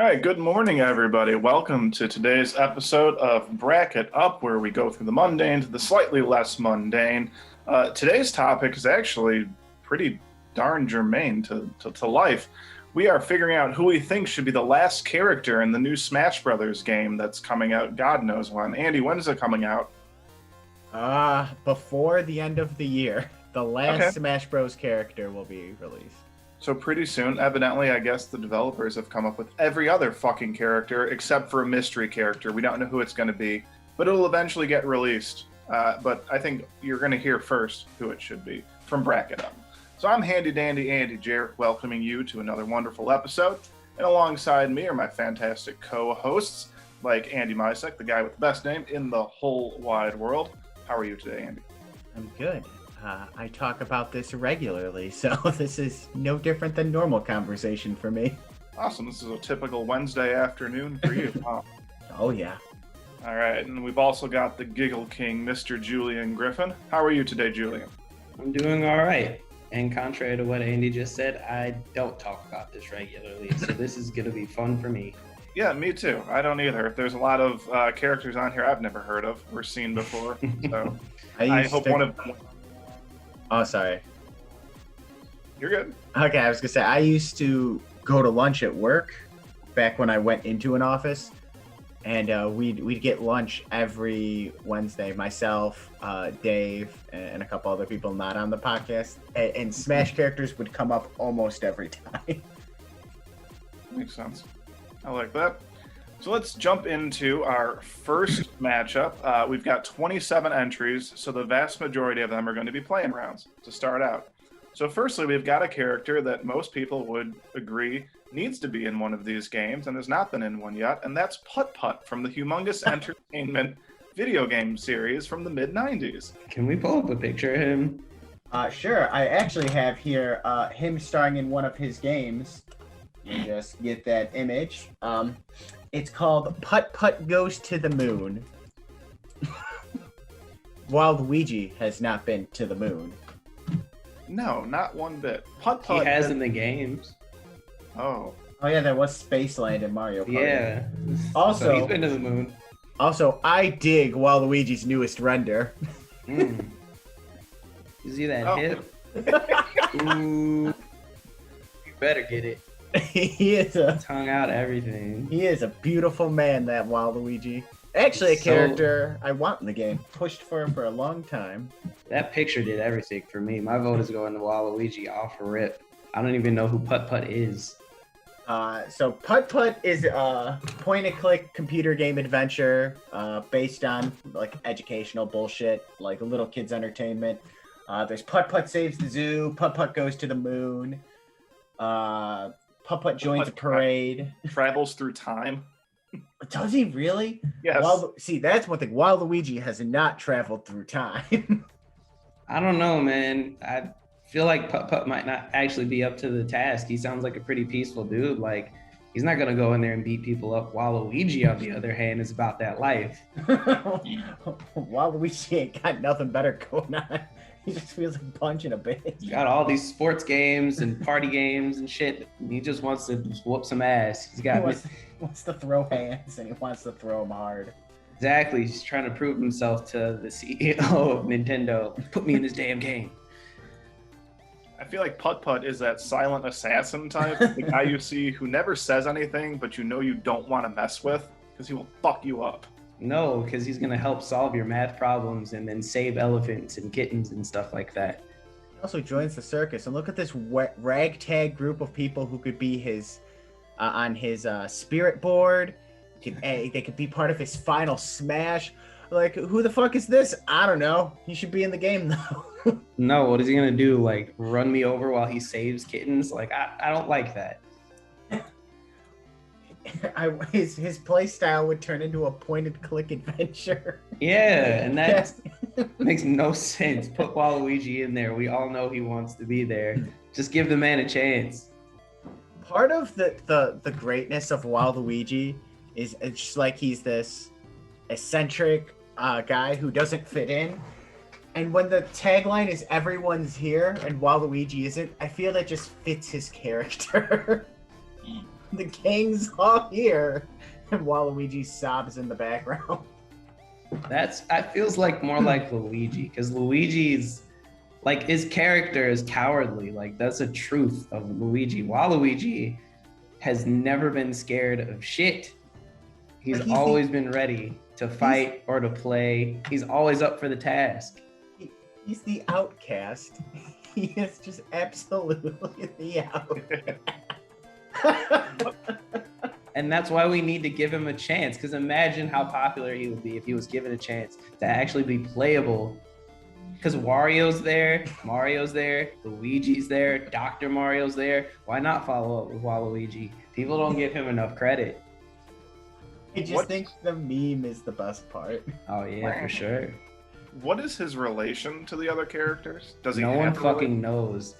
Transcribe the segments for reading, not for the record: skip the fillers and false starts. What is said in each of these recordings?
right, good morning, everybody. Welcome to today's episode of Bracket Up, where we go through the mundane to the slightly less mundane. Today's topic is actually pretty darn germane to life. We are figuring out who we think should be the last character in the new Smash Brothers game that's coming out God knows when. Andy, when is it coming out? Before the end of the year, the last Okay. Smash Bros. Character will be released. So pretty soon, evidently, I guess the developers have come up with every other fucking character except for a mystery character. We don't know who it's going to be, but it'll eventually get released. But I think you're going to hear first who it should be from Bracket Up. So I'm Handy Dandy Andy Jarrett, welcoming you to another wonderful episode. And alongside me are my fantastic co-hosts, like Andy Misek, the guy with the best name in the whole wide world. How are you today, Andy? I'm good. I talk about this regularly, so this is no different than normal conversation for me. Awesome. This is a typical Wednesday afternoon for you. Huh? Oh, yeah. All right, and we've also got the Giggle King, Mr. Julian Griffin. How are you today, Julian? I'm doing all right. And contrary to what Andy just said, I don't talk about this regularly, so this is going to be fun for me. Yeah, me too. I don't either. There's a lot of characters on here I've never heard of or seen before, so I hope one of them... Oh, sorry. You're good. Okay, I was going to say, I used to go to lunch at work back when I went into an office, and we'd get lunch every Wednesday, myself, Dave, and a couple other people not on the podcast, and Smash characters would come up almost every time. Makes sense. I like that. So let's jump into our first matchup. We've got 27 entries, so the vast majority of them are going to be playing rounds to start out. So firstly, we've got a character that most people would agree needs to be in one of these games and has not been in one yet, and that's Putt Putt from the Humongous Entertainment video game series from the mid-90s. Can we pull up a picture of him? Sure. I actually have here him starring in one of his games. You just get that image. It's called Putt Putt Goes to the Moon. Waluigi has not been to the moon. No, not one bit. Putt Putt. He has in the games. Oh. Oh yeah, there was Spaceland in Mario Kart. Yeah. Also, So he's been to the moon. Also, I dig Waluigi's newest render. Mm. You see that Oh. hip? Ooh. You better get it. he is Tongue out everything. a beautiful man, that Waluigi. Actually, a So- character I want in the game. Pushed for him for a long time. That picture did everything for me. My vote is going to Waluigi off rip. I don't even know who Putt Putt is. So Putt Putt is a point-and-click computer game adventure based on like educational bullshit, like little kids' entertainment. There's Putt Putt Saves the Zoo, Putt Putt Goes to the Moon, Putt Putt Joins a Parade. Travels through time. Does he really? Yes. See, that's one thing. Waluigi has not traveled through time. I don't know, man. I feel like Putt Putt might not actually be up to the task. He sounds like a pretty peaceful dude. Like, he's not going to go in there and beat people up. Waluigi, on the other hand, is about that life. Waluigi ain't got nothing better going on. He just feels like punching a bitch. He's got all these sports games and party games and shit. He just wants to whoop some ass. He's He got wants to throw hands and he wants to throw them hard. exactly. He's trying to prove himself to the CEO of Nintendo. Put me in this damn game. I feel like Putt Putt is that silent assassin type, the guy you see who never says anything, but you know you don't want to mess with because he will fuck you up. No, because he's gonna help solve your math problems and then save elephants and kittens and stuff like that. He also joins the circus, and look at this ragtag group of people who could be his on his spirit board. They could be part of his final smash. Like, who the fuck is this? I don't know. He should be in the game though. No, what is he gonna do? Like run me over while he saves kittens? Like I don't like that. His play style would turn into a point-and-click adventure. Yeah, and that makes no sense. Put Waluigi in there. We all know he wants to be there. Just give the man a chance. Part of the greatness of Waluigi is it's just like he's this eccentric guy who doesn't fit in. And when the tagline is everyone's here and Waluigi isn't, I feel that just fits his character. The gang's all here, and Waluigi sobs in the background. That feels like more like Luigi, because Luigi's like his character is cowardly. Like that's a truth of Luigi. Waluigi has never been scared of shit. He's always been ready to fight or to play. He's always up for the task. He's the outcast. He is just absolutely the outcast. And that's why we need to give him a chance, because imagine how popular he would be if he was given a chance to actually be playable. Because Wario's there, Mario's there, Luigi's there, Dr. Mario's there. Why not follow up with Waluigi? People don't give him enough credit. I just think the meme is the best part. Oh yeah, for sure. What is his relation to the other characters? Does he? No one have a fucking knows.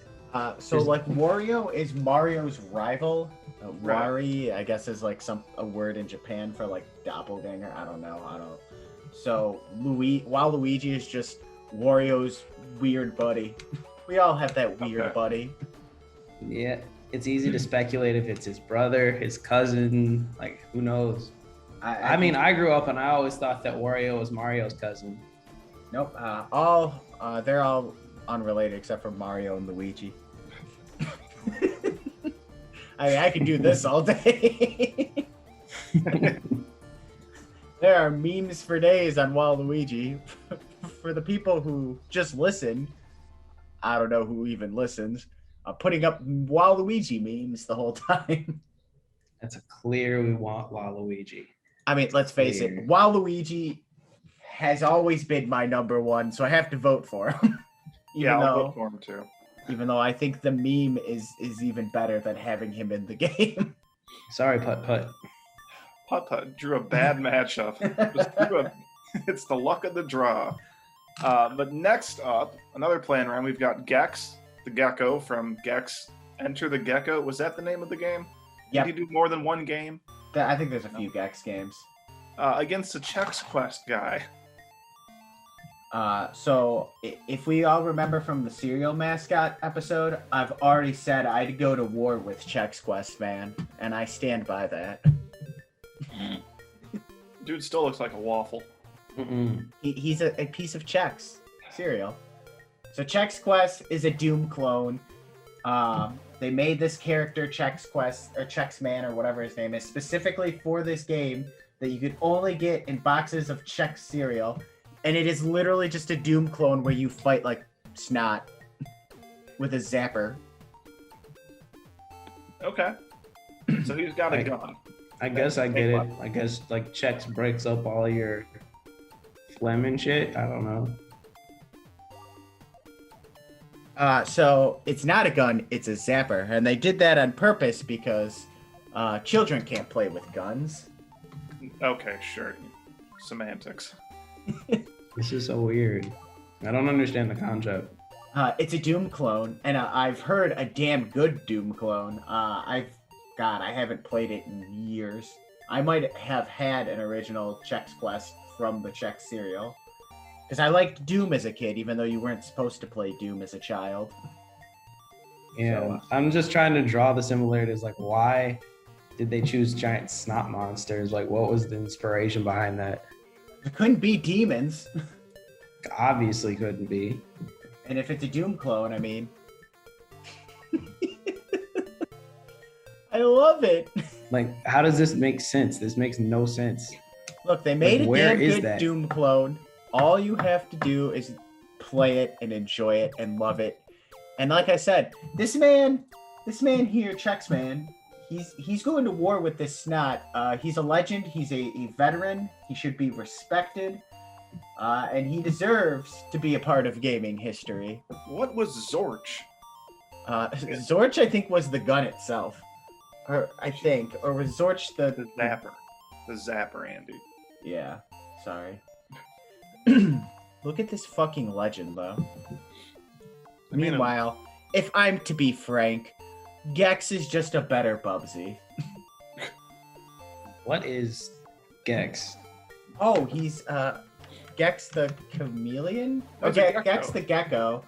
So like Wario is Mario's rival. Right. Wari, I guess, is like a word in Japan for like doppelganger. I don't know. So Waluigi is just Wario's weird buddy. We all have that weird buddy. Yeah, it's easy to speculate if it's his brother, his cousin. Like who knows? I mean, I grew up and I always thought that Wario was Mario's cousin. Nope. They're all unrelated except for Mario and Luigi. I mean, I could do this all day. There are memes for days on Waluigi. For the people who just listen, I don't know who even listens, putting up Waluigi memes the whole time. That's a clear we want Waluigi. I mean, let's face it, Waluigi has always been my number one, so I have to vote for him. I'll vote for him too. Even though I think the meme is even better than having him in the game. Sorry, Putt Putt. Putt Putt drew a bad matchup. It's the luck of the draw. But next up, another playing round, we've got Gex, the gecko from Gex Enter the Gecko. Was that the name of the game? Yep. Did he do more than one game? I think there's a few Gex games. Against the Chex Quest guy. So if we all remember from the cereal mascot episode, I've already said I'd go to war with Chex Quest, man, and I stand by that. Dude still looks like a waffle. He's a piece of Chex cereal. So Chex Quest is a Doom clone. They made this character Chex Quest or Chex Man or whatever his name is specifically for this game that you could only get in boxes of Chex cereal. And it is literally just a Doom clone where you fight like Snot with a zapper. Okay. So he's got a gun. I guess I get it. I guess like Chex breaks up all your phlegm and shit. I don't know. So it's not a gun, it's a zapper. And they did that on purpose because children can't play with guns. Okay, sure. Semantics. This is so weird. I don't understand the concept. It's a Doom clone, and I've heard a damn good Doom clone. I haven't played it in years. I might have had an original Chex Quest from the Chex cereal. Because I liked Doom as a kid, even though you weren't supposed to play Doom as a child. Yeah, So, I'm just trying to draw the similarities. Like, why did they choose giant snot monsters? Like, what was the inspiration behind that? it couldn't be demons. Obviously couldn't be. And if it's a Doom clone, I mean... I love it. Like, how does this make sense? This makes no sense. Look, they made Like, a where damn is good that? Doom clone. All you have to do is play it and enjoy it and love it. And like I said, this man here, Chex Man, he's going to war with this Snot. He's a legend. He's a veteran. He should be respected. And he deserves to be a part of gaming history. What was Zorch? Zorch, I think, was the gun itself. Or was Zorch The Zapper. The Zapper, Andy. Yeah, sorry. Look at this fucking legend, though. mean, Meanwhile, if I'm to be frank, Gex is just a better Bubsy. What is Gex? Oh, he's Gex the chameleon? That's a Okay, gecko. Gex the gecko.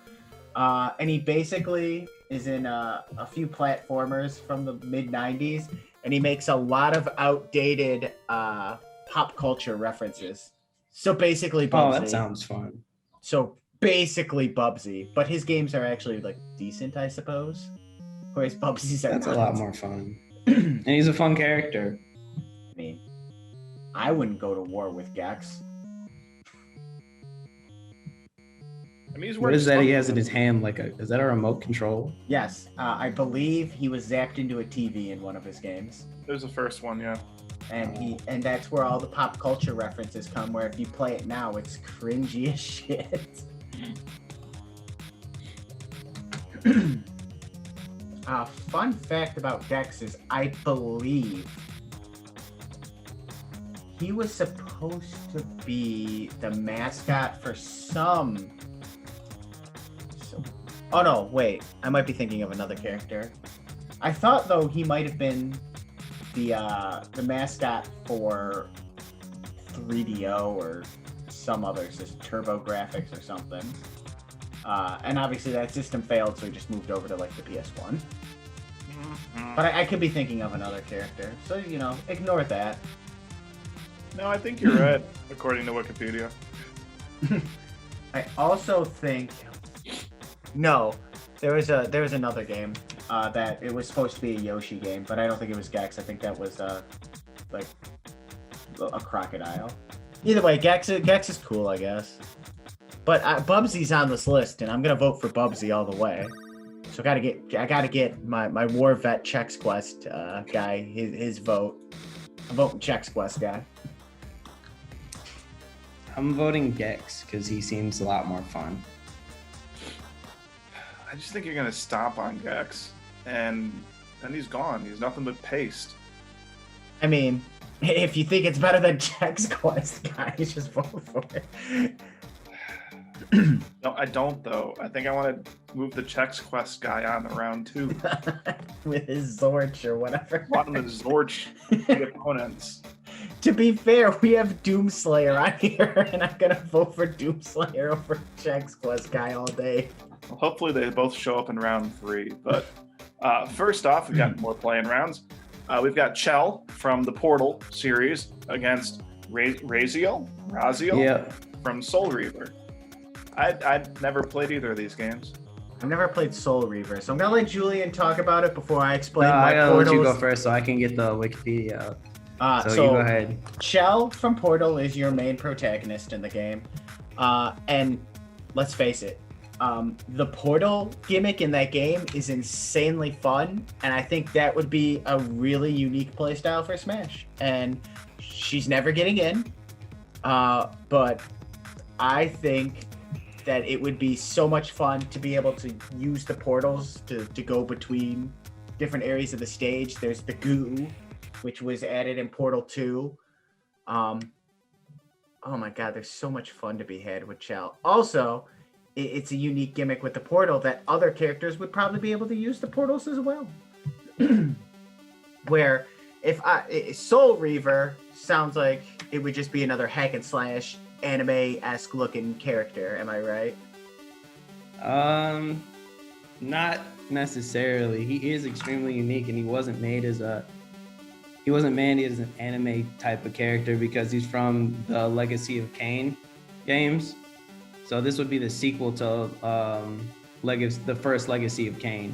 And he basically is in a few platformers from the mid-90s. and he makes a lot of outdated pop culture references. So basically, Oh, Bubsy. that sounds fun. So basically, Bubsy, but his games are actually like decent, I suppose. Whereas Bubsy's are That's a not. lot more fun. And he's a fun character. I mean, I wouldn't go to war with Gex. I mean, he's What is that he has in something. his hand? Is that a remote control? Yes, I believe he was zapped into a TV in one of his games. It was the first one, yeah. And that's where all the pop culture references come, where if you play it now, it's cringy as shit. Fun fact about Gex is I believe he was supposed to be the mascot for some. Oh no, wait. I might be thinking of another character. I thought though he might have been the mascot for 3DO or some other system, TurboGrafx or something. And obviously that system failed, so he just moved over to like the PS1. But I could be thinking of another character, so ignore that. No, I think you're right, according to Wikipedia. I also think no, there was another game that it was supposed to be a Yoshi game, but I don't think it was Gex. I think that was like a crocodile. Either way, Gex is cool, I guess. But Bubsy's on this list, and I'm gonna vote for Bubsy all the way. So I gotta get my War Vet Chex Quest guy his vote. I'm voting Chex Quest guy. I'm voting Gex because he seems a lot more fun. I just think you're gonna stop on Gex, and then he's gone. He's nothing but paste. I mean, if you think it's better than Chex Quest guy, just vote for it. No, I don't though. I think I want to move the Chex Quest guy on to round 2. With his Zorch or whatever. Want him to Zorch the opponents. To be fair, we have Doomslayer on here, and I'm gonna vote for Doomslayer over Chex Quest guy all day. Well, hopefully they both show up in round 3. But first off, we got more playing rounds. We've got Chell from the Portal series against Raziel Yeah. from Soul Reaver. I'd never played either of these games. I've never played Soul Reaver, so I'm gonna let Julian talk about it before I explain I my gotta let you go Portals. first so I can get the Wikipedia up. So you go ahead. Chell from Portal is your main protagonist in the game. And let's face it, the Portal gimmick in that game is insanely fun, and I think that would be a really unique playstyle for Smash. And she's never getting in, but I think that it would be so much fun to be able to use the portals to go between different areas of the stage. There's the goo, which was added in Portal 2. Oh my god, there's so much fun to be had with Chell. Also, it's a unique gimmick with the portal that other characters would probably be able to use the portals as well. Where if Soul Reaver sounds like it would just be another hack and slash anime-esque looking character, am I right? Not necessarily. He is extremely unique, and he wasn't made as an anime type of character because he's from the Legacy of Kain games. So this would be the sequel to the first Legacy of Kain.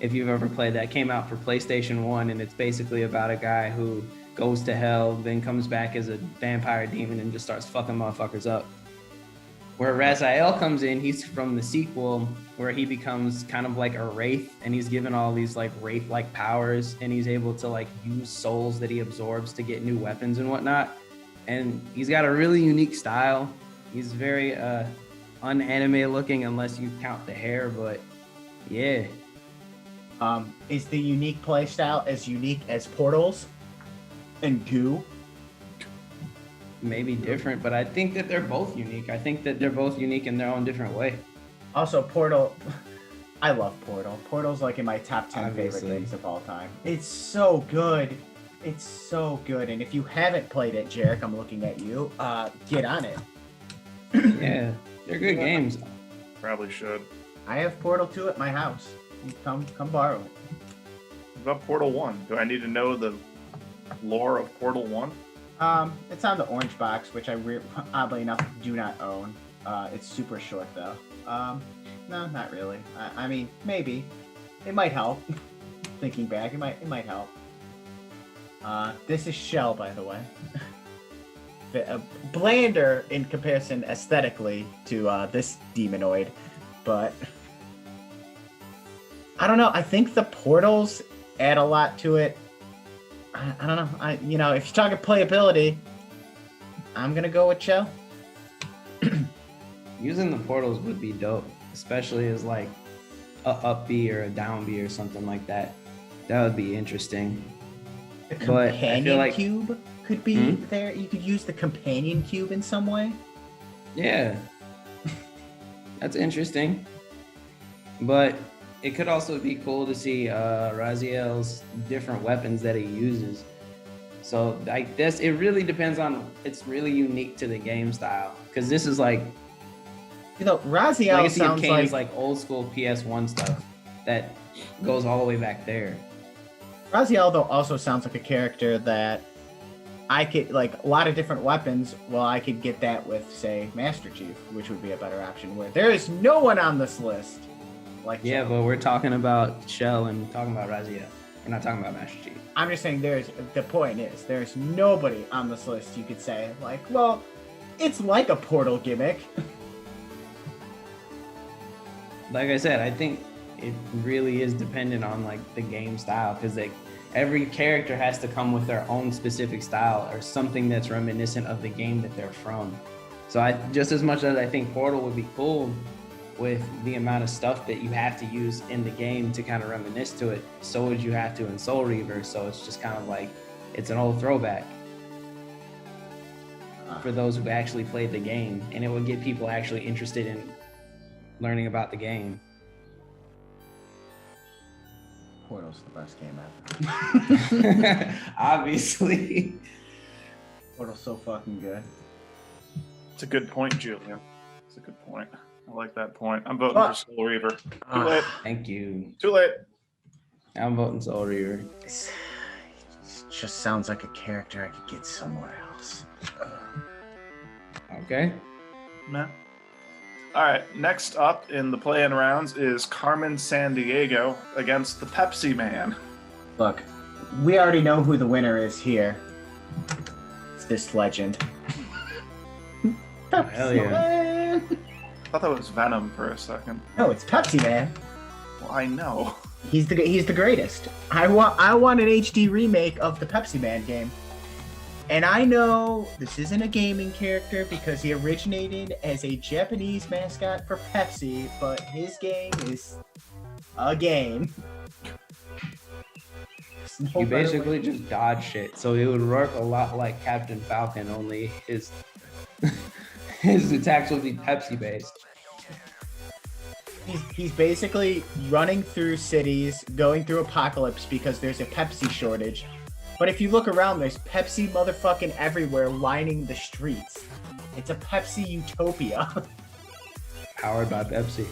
If you've ever played that, it came out for PlayStation 1, and it's basically about a guy who goes to hell, then comes back as a vampire demon and just starts fucking motherfuckers up. Where Raziel comes in, he's from the sequel where he becomes kind of like a wraith, and he's given all these like wraith-like powers, and he's able to like use souls that he absorbs to get new weapons and whatnot. And he's got a really unique style. He's very unanime looking unless you count the hair, but yeah. Is the unique playstyle as unique as Portals and Goo? Maybe different, but I think that they're both unique. I think that they're both unique in their own different way. Also, Portal, I love Portal. Portal's like in my top 10 Obviously. favorite things of all time. It's so good. It's so good. And if you haven't played it, Jarek, I'm looking at you, get on it. Yeah, they're good games. Probably should. I have Portal 2 at my house. Come borrow it. What about Portal 1? Do I need to know the lore of Portal 1? It's on the orange box, which I oddly enough do not own. It's super short though. No, not really. I mean, maybe it might help. Thinking back, it might help. This is Shell, by the way. Blander in comparison aesthetically to this demonoid, but I don't know. I think the portals add a lot to it. I don't know. If you're talking playability, I'm gonna go with Shell. Using the portals would be dope, especially as like a up B or a down B or something like that. That would be interesting. The But I companion feel like- cube could be there. You could use the companion cube in some way. Yeah. That's interesting. But it could also be cool to see Raziel's different weapons that he uses. So like this, it really depends on, it's really unique to the game style. Because this is like, Raziel Legacy of sounds Kain like is like old school PS1 stuff that goes all the way back there. Raziel though also sounds like a character that I could like a lot of different weapons. Well, I could get that with say Master Chief, which would be a better option. Where there is no one on this list. Like Yeah, Shell. but we're talking about Shell and talking about Raziel. We're not talking about Master Chief. I'm just saying the point is there's nobody on this list you could say like, well, it's like a Portal gimmick. Like I said, I think it really is dependent on like the game style because every character has to come with their own specific style or something that's reminiscent of the game that they're from. So I just as much as I think Portal would be cool with the amount of stuff that you have to use in the game to kind of reminisce to it, so would you have to in Soul Reaver. So it's just kind of like it's an old throwback for those who actually played the game, and it would get people actually interested in learning about the game. Portal's the best game ever. Obviously. Portal's so fucking good. It's a good point, Julian. It's a good point. I like that point. I'm voting for Soul Reaver. Too late. Thank you. Too late. I'm voting Soul Reaver. It just sounds like a character I could get somewhere else. Okay. No. All right. Next up in the play-in rounds is Carmen Sandiego against the Pepsi Man. Look, we already know who the winner is here. It's this legend. Hell yeah. Man. I thought that was Venom for a second. No, it's Pepsi Man. Well, I know. He's the greatest. I want an HD remake of the Pepsi Man game. And I know this isn't a gaming character because he originated as a Japanese mascot for Pepsi, but his game is a game. There's no You better basically way- just dodge shit. So it would work a lot like Captain Falcon, only his his attacks would be Pepsi based. He's basically running through cities, going through apocalypse because there's a Pepsi shortage. But if you look around, there's Pepsi motherfucking everywhere lining the streets. It's a Pepsi utopia. Powered by Pepsi.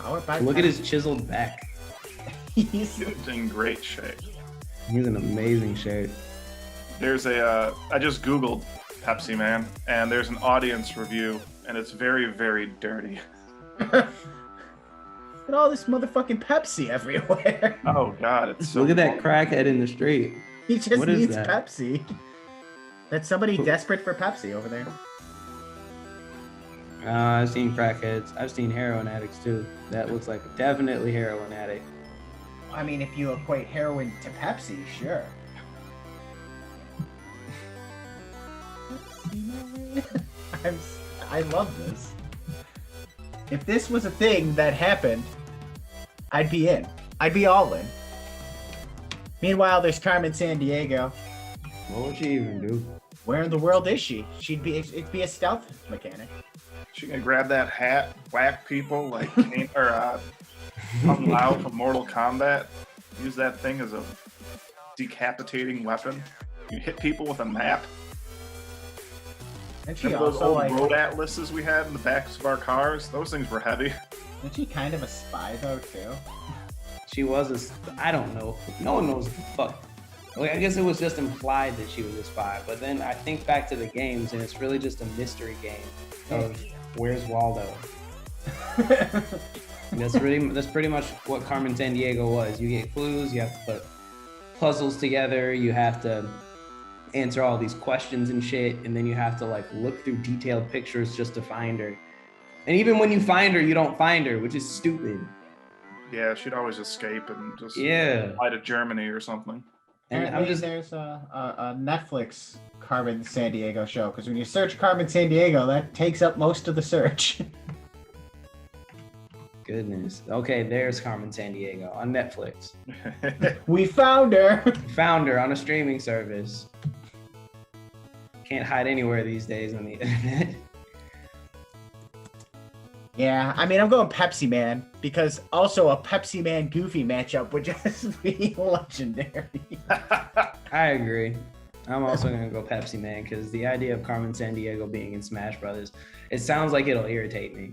Powered by Look at Pepsi. his chiseled back. He's He's in great shape. He's an amazing shape. There's I just Googled Pepsi Man, and there's an audience review, and it's very, very dirty. Look at all this motherfucking Pepsi everywhere. Oh, God. It's so Look at that crackhead in the street. He just What is needs that? Pepsi. That's somebody desperate for Pepsi over there. I've seen crackheads. I've seen heroin addicts too. That looks like definitely heroin addict. I mean, if you equate heroin to Pepsi, sure. I love this. If this was a thing that happened, I'd be in. I'd be all in. Meanwhile, there's Carmen Sandiego. What would she even do? Where in the world is she? It'd be a stealth mechanic. She gonna grab that hat, whack people like Kane, or Kung Lao from Mortal Kombat. Use that thing as a decapitating weapon. You hit people with a map. And she Remember those also old like, road atlases we had in the backs of our cars? Those things were heavy. isn't she kind of a spy though too? She was I don't know. No one knows what the fuck. Like, I guess it was just implied that she was a spy. But then I think back to the games, and it's really just a mystery game of where's Waldo. That's pretty much what Carmen Sandiego was. You get clues, you have to put puzzles together, you have to answer all these questions and shit, and then you have to like look through detailed pictures just to find her. And even when you find her, you don't find her, which is stupid. Yeah, she'd always escape and just Yeah. fly to Germany or something. And Apparently there's a Netflix Carmen Sandiego show, because when you search Carmen Sandiego, that takes up most of the search. Goodness. Okay, there's Carmen Sandiego on Netflix. We found her. Found her on a streaming service. Can't hide anywhere these days on the internet. Yeah, I mean, I'm going Pepsi Man, because also a Pepsi Man Goofy matchup would just be legendary. I agree. I'm also gonna go Pepsi Man because the idea of Carmen Sandiego being in Smash Brothers, it sounds like it'll irritate me.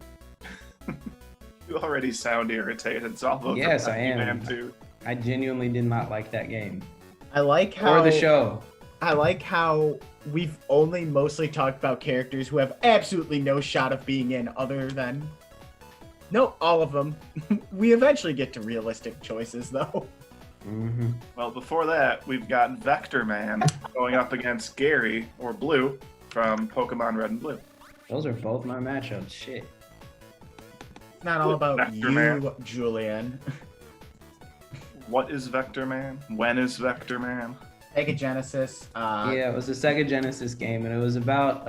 You already sound irritated, so I'll vote Yes, for I Pepsi am. Man too. I genuinely did not like that game I like how or the show. I like how we've only mostly talked about characters who have absolutely no shot of being in other than... No, all of them. We eventually get to realistic choices, though. Mm-hmm. Well, before that, we've got Vector Man going up against Gary, or Blue, from Pokemon Red and Blue. Those are both my matchups. Shit. It's not all about Vector you, Man. Julian. What is Vector Man? When is Vector Man? Sega Genesis. Yeah, it was a Sega Genesis game, and it was about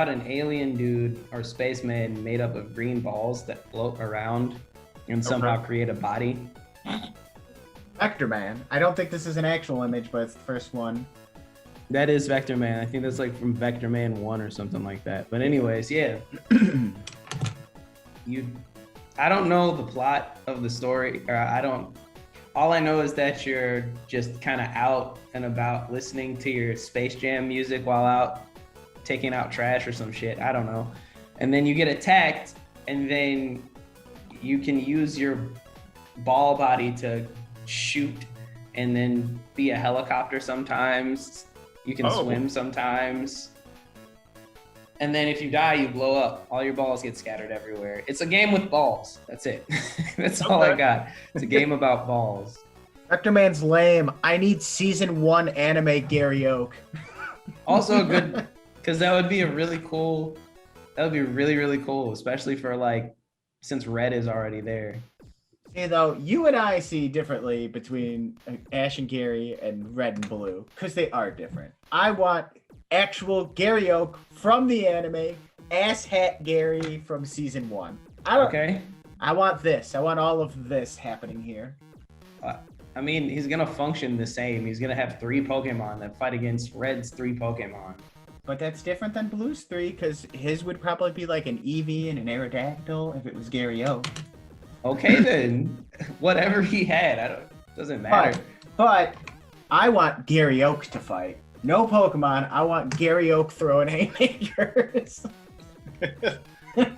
an alien dude or spaceman made up of green balls that float around and somehow create a body. Vector Man. I don't think this is an actual image, but it's the first one. That is Vector Man. I think that's like from Vector Man 1 or something like that. But anyways, yeah. I don't know the plot of the story, or all I know is that you're just kind of out and about listening to your Space Jam music while out taking out trash or some shit. I don't know. And then you get attacked, and then you can use your ball body to shoot and then be a helicopter sometimes. You can swim sometimes. And then if you die, you blow up. All your balls get scattered everywhere. It's a game with balls. That's it. That's all I got. It's a game about balls. Vector Man's lame. I need season 1 anime Gary Oak. Also a good, because that would be really, really cool, especially for like, since Red is already there. See, though, you and I see differently between Ash and Gary and Red and Blue, because they are different. I want actual Gary Oak from the anime, ass hat Gary from season 1. Okay. I want this. I want all of this happening here. I mean, he's gonna function the same. He's gonna have 3 Pokemon that fight against Red's 3 Pokemon. But that's different than Blue's 3, because his would probably be like an Eevee and an Aerodactyl if it was Gary Oak. Okay then, whatever he had, doesn't matter. But I want Gary Oak to fight. No Pokemon. I want Gary Oak throwing haymakers. That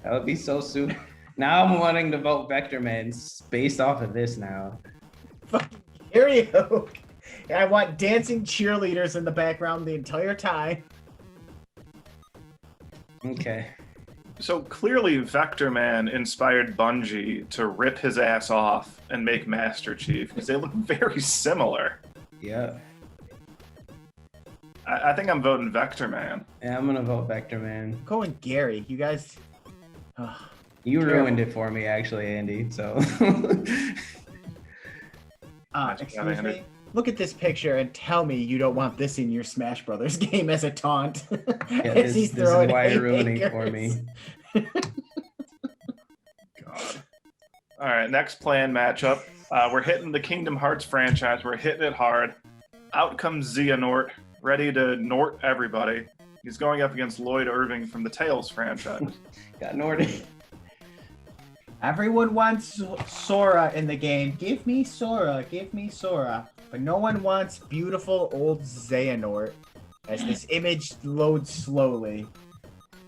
would be so super. Now I'm wanting to vote Vector Man based off of this now. Fucking Gary Oak. And I want dancing cheerleaders in the background the entire time. Okay. So clearly, Vector Man inspired Bungie to rip his ass off and make Master Chief because they look very similar. Yeah. I think I'm voting Vector Man. Yeah, I'm gonna vote Vector Man. I'm going Gary. You guys. Ugh. You ruined it for me, actually, Andy. So. Excuse me? Look at this picture and tell me you don't want this in your Smash Brothers game as a taunt. Yeah, As this is why you're ruining it for me. God. All right, next planned matchup. We're hitting the Kingdom Hearts franchise. We're hitting it hard. Out comes Xehanort, ready to Nort everybody. He's going up against Lloyd Irving from the Tails franchise. Got Nordic. Everyone wants Sora in the game. Give me Sora. Give me Sora. But no one wants beautiful old Xehanort. As this image loads slowly.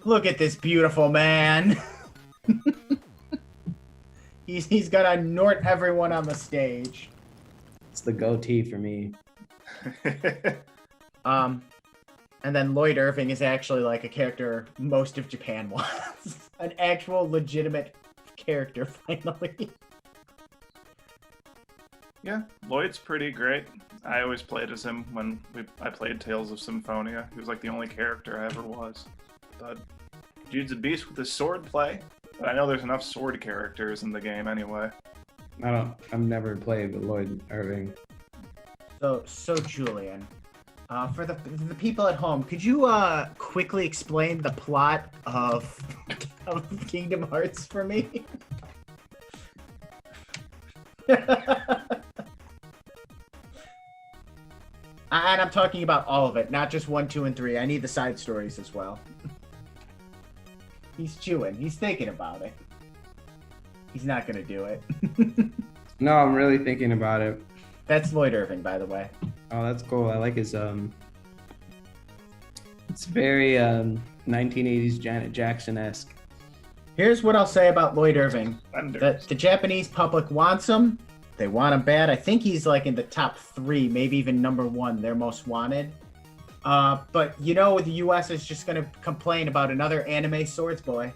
Look at this beautiful man. He's gonna Nort everyone on the stage. It's the goatee for me. And then Lloyd Irving is actually like a character most of Japan wants. An actual legitimate character, finally. Yeah, Lloyd's pretty great. I always played as him when I played Tales of Symphonia. He was like the only character I ever was. But dude's a beast with his sword play. But I know there's enough sword characters in the game anyway. I've never played with Lloyd Irving. So Julian, for the people at home, could you quickly explain the plot of Kingdom Hearts for me? And I'm talking about all of it, not just 1, 2, and 3. I need the side stories as well. He's chewing. He's thinking about it. He's not gonna do it. No, I'm really thinking about it. That's Lloyd Irving, by the way. Oh, that's cool. I like his it's very 1980s Janet Jackson-esque. Here's what I'll say about Lloyd Irving. Thunder. The Japanese public wants him. They want him bad. I think he's like in the top 3, maybe even number 1, their most wanted. But you know, the US is just gonna complain about another anime swords boy.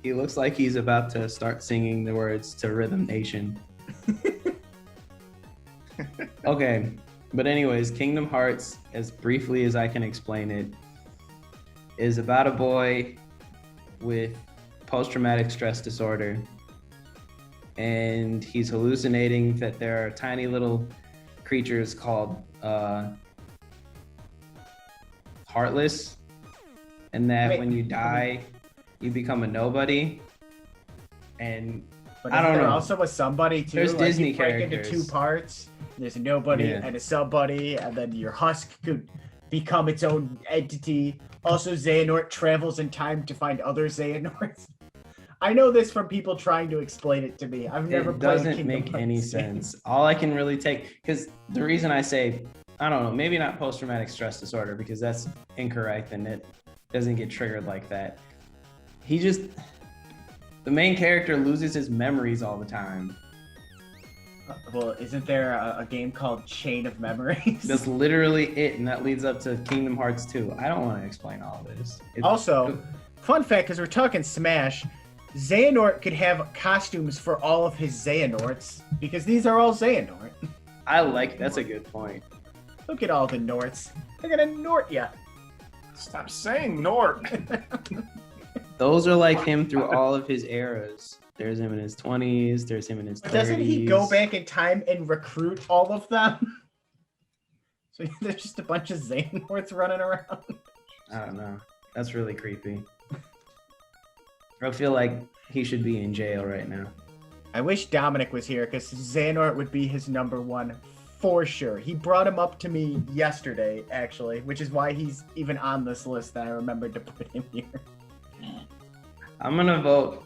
He looks like he's about to start singing the words to Rhythm Nation. Okay, but anyways, Kingdom Hearts, as briefly as I can explain it, is about a boy with post-traumatic stress disorder, and he's hallucinating that there are tiny little creatures called Heartless, and that when you die, you become a nobody. And But I don't there know. also a somebody too. There's like Disney you break into characters. 2 parts. There's a nobody Yeah. and a somebody, and then your husk could become its own entity. Also, Xehanort travels in time to find other Xehanorts. I know this from people trying to explain it to me. I've never it played doesn't Kingdom make Hearts any games. sense. All I can really take, because the reason I say, I don't know, maybe not post-traumatic stress disorder, because that's incorrect and it doesn't get triggered like that. The main character loses his memories all the time. Well, isn't there a game called Chain of Memories? That's literally it, and that leads up to Kingdom Hearts 2. I don't want to explain all this. Also, fun fact, because we're talking Smash, Xehanort could have costumes for all of his Xehanorts, because these are all Xehanort. That's a good point. Look at all the Norts. They're gonna Nort ya. Stop saying Nort. Those are like him through all of his eras. There's him in his 20s, there's him in his 30s. Doesn't he go back in time and recruit all of them? So there's just a bunch of Xehanorts running around. I don't know. That's really creepy. I feel like he should be in jail right now. I wish Dominic was here because Xehanort would be his number 1 for sure. He brought him up to me yesterday, actually, which is why he's even on this list that I remembered to put him here. I'm gonna vote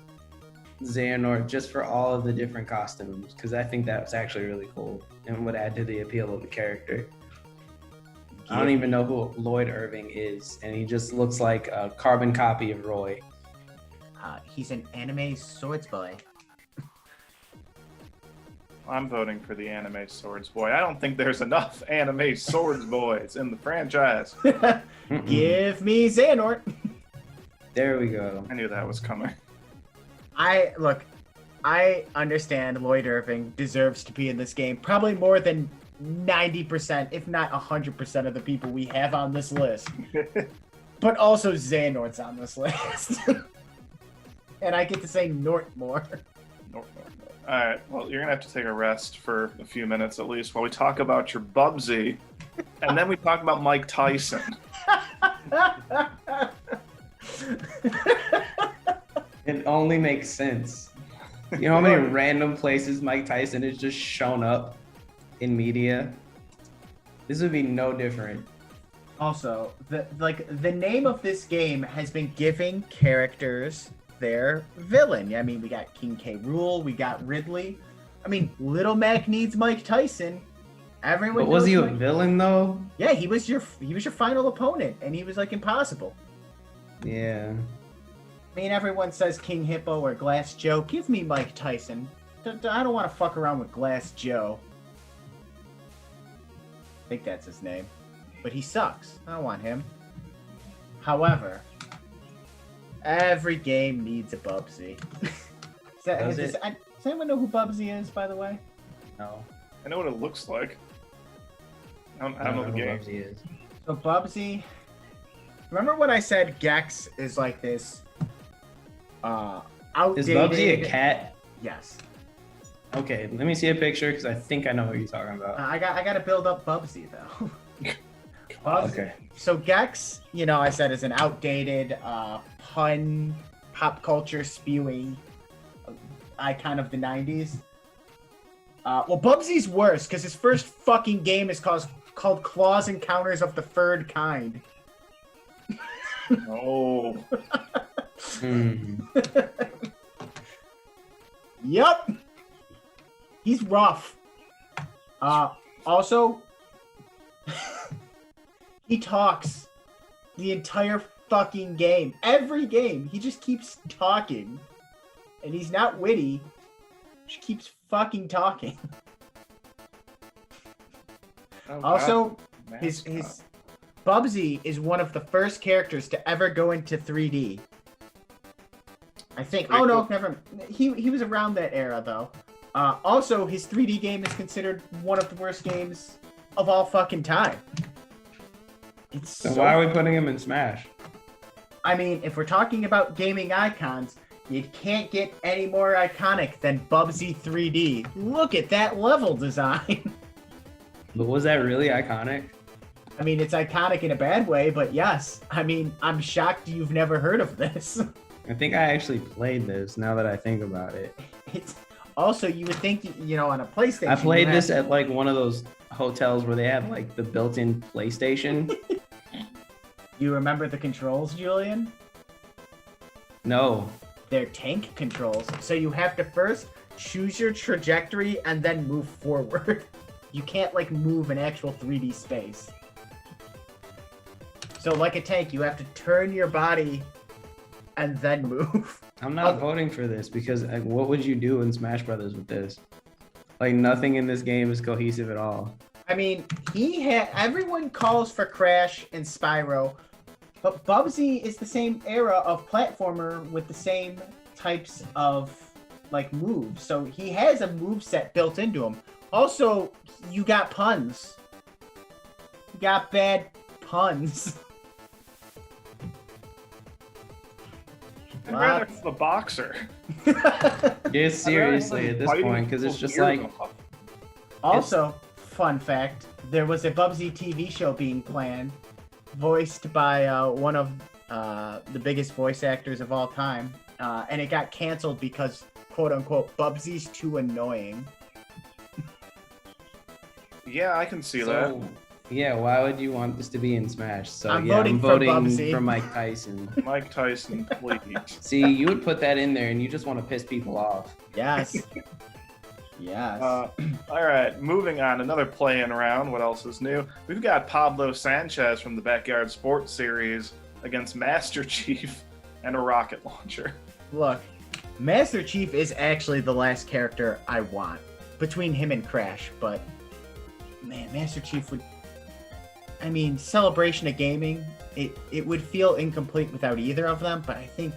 Xehanort just for all of the different costumes because I think that was actually really cool and would add to the appeal of the character. I don't even know who Lloyd Irving is, and he just looks like a carbon copy of Roy. He's an anime swords boy. I'm voting for the anime Swords Boy. I don't think there's enough anime Swords Boys in the franchise. Mm-mm. Give me Xehanort. There we go. I knew that was coming. I understand Lloyd Irving deserves to be in this game probably more than 90%, if not 100% of the people we have on this list. But also Xehanort's on this list. And I get to say Nort more. Nort. All right. Well, you're gonna have to take a rest for a few minutes at least while we talk about your Bubsy, and then we talk about Mike Tyson. It only makes sense. You know how many random places Mike Tyson has just shown up in media? This would be no different. Also, the name of this game has been giving characters their villain. I mean, we got King K. Rool, we got Ridley. I mean, Little Mac needs Mike Tyson. Everyone. But was knows he a Mike- villain though? Yeah, he was your final opponent, and he was like impossible. Yeah. I mean, everyone says King Hippo or Glass Joe. Give me Mike Tyson. I don't want to fuck around with Glass Joe. I think that's his name. But he sucks. I don't want him. However, every game needs a Bubsy. Does anyone know who Bubsy is, by the way? No. I know what it looks like. I don't know the who game. Bubsy is. So Bubsy, remember when I said Gex is like this outdated... Is Bubsy a cat? Yes. Okay, let me see a picture because I think I know what you're talking about. I got to build up Bubsy though. Bubsy. Okay. So Gex, I said is an outdated pun, pop culture spewing icon of the 90s. Well, Bubsy's worse because his first fucking game is called Claws Encounters of the Third Kind. Oh. Yup. He's rough. Also, he talks the entire fucking game. Every game, he just keeps talking. And he's not witty. He keeps fucking talking. Oh, Also, God. his Mascot. Bubsy is one of the first characters to ever go into 3D. I think. Pretty Oh no, cool. never. He was around that era though. Also, his 3D game is considered one of the worst games of all fucking time. It's So so. why are we putting him in Smash? I mean, if we're talking about gaming icons, you can't get any more iconic than Bubsy 3D. Look at that level design. But was that really iconic? I mean, it's iconic in a bad way, but yes. I mean, I'm shocked you've never heard of this. I think I actually played this now that I think about it. It's also, you would think, on a PlayStation. I played you this have- at like one of those hotels where they have like the built-in PlayStation. You remember the controls, Julian? No. They're tank controls. So you have to first choose your trajectory and then move forward. You can't like move in actual 3D space. So like a tank, you have to turn your body and then move. I'm not voting for this because what would you do in Smash Brothers with this? Like nothing in this game is cohesive at all. I mean, everyone calls for Crash and Spyro, but Bubsy is the same era of platformer with the same types of like moves. So he has a move set built into him. Also, you got puns. You got bad puns. I'd rather have the boxer. Yeah, seriously at this Fighting point because it's people's just ears like off. Also, fun fact, there was a Bubsy TV show being planned, voiced by one of the biggest voice actors of all time, and it got canceled because, quote unquote, Bubsy's too annoying. Yeah, I can see that. so. Yeah, why would you want this to be in Smash? So I'm yeah, voting I'm for voting Bubsy. for Mike Tyson. Mike Tyson, please. See, you would put that in there and you just want to piss people off. Yes. Yes. All right, moving on. Another play-in round. What else is new? We've got Pablo Sanchez from the Backyard Sports Series against Master Chief and a rocket launcher. Look, Master Chief is actually the last character I want between him and Crash, but man, Master Chief would. I mean, Celebration of Gaming, it would feel incomplete without either of them, but I think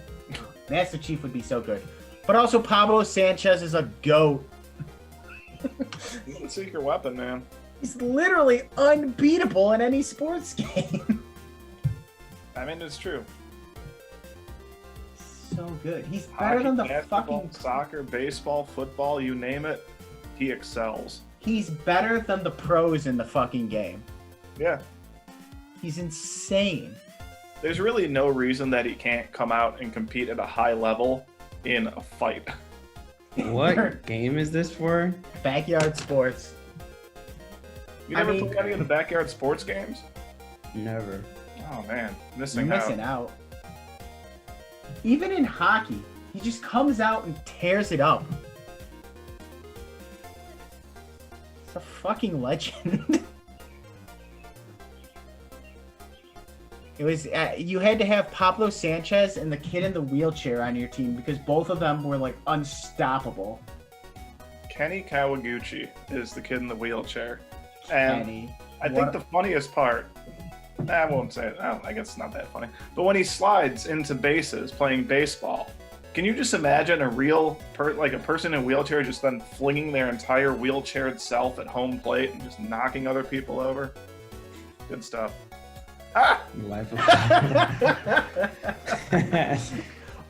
Master Chief would be so good. But also, Pablo Sanchez is a GOAT. He's the secret weapon, man. He's literally unbeatable in any sports game. I mean, it's true. So good. He's better than the basketball, fucking. soccer, baseball, football, you name it. He excels. He's better than the pros in the fucking game. Yeah. He's insane. There's really no reason that he can't come out and compete at a high level in a fight. What game is this for? Backyard sports. You I never mean- played any of the Backyard Sports games? Never. Oh, man. You're Missing missing out. out. Even in hockey, he just comes out and tears it up. He's a fucking legend. It was you had to have Pablo Sanchez and the kid in the wheelchair on your team because both of them were like unstoppable. Kenny Kawaguchi is the kid in the wheelchair. And Kenny. I think the funniest part, I won't say it. I guess it's not that funny. But when he slides into bases playing baseball, can you just imagine a real, like a person in a wheelchair just then flinging their entire wheelchaired self at home plate and just knocking other people over? Good stuff. Ah! Life of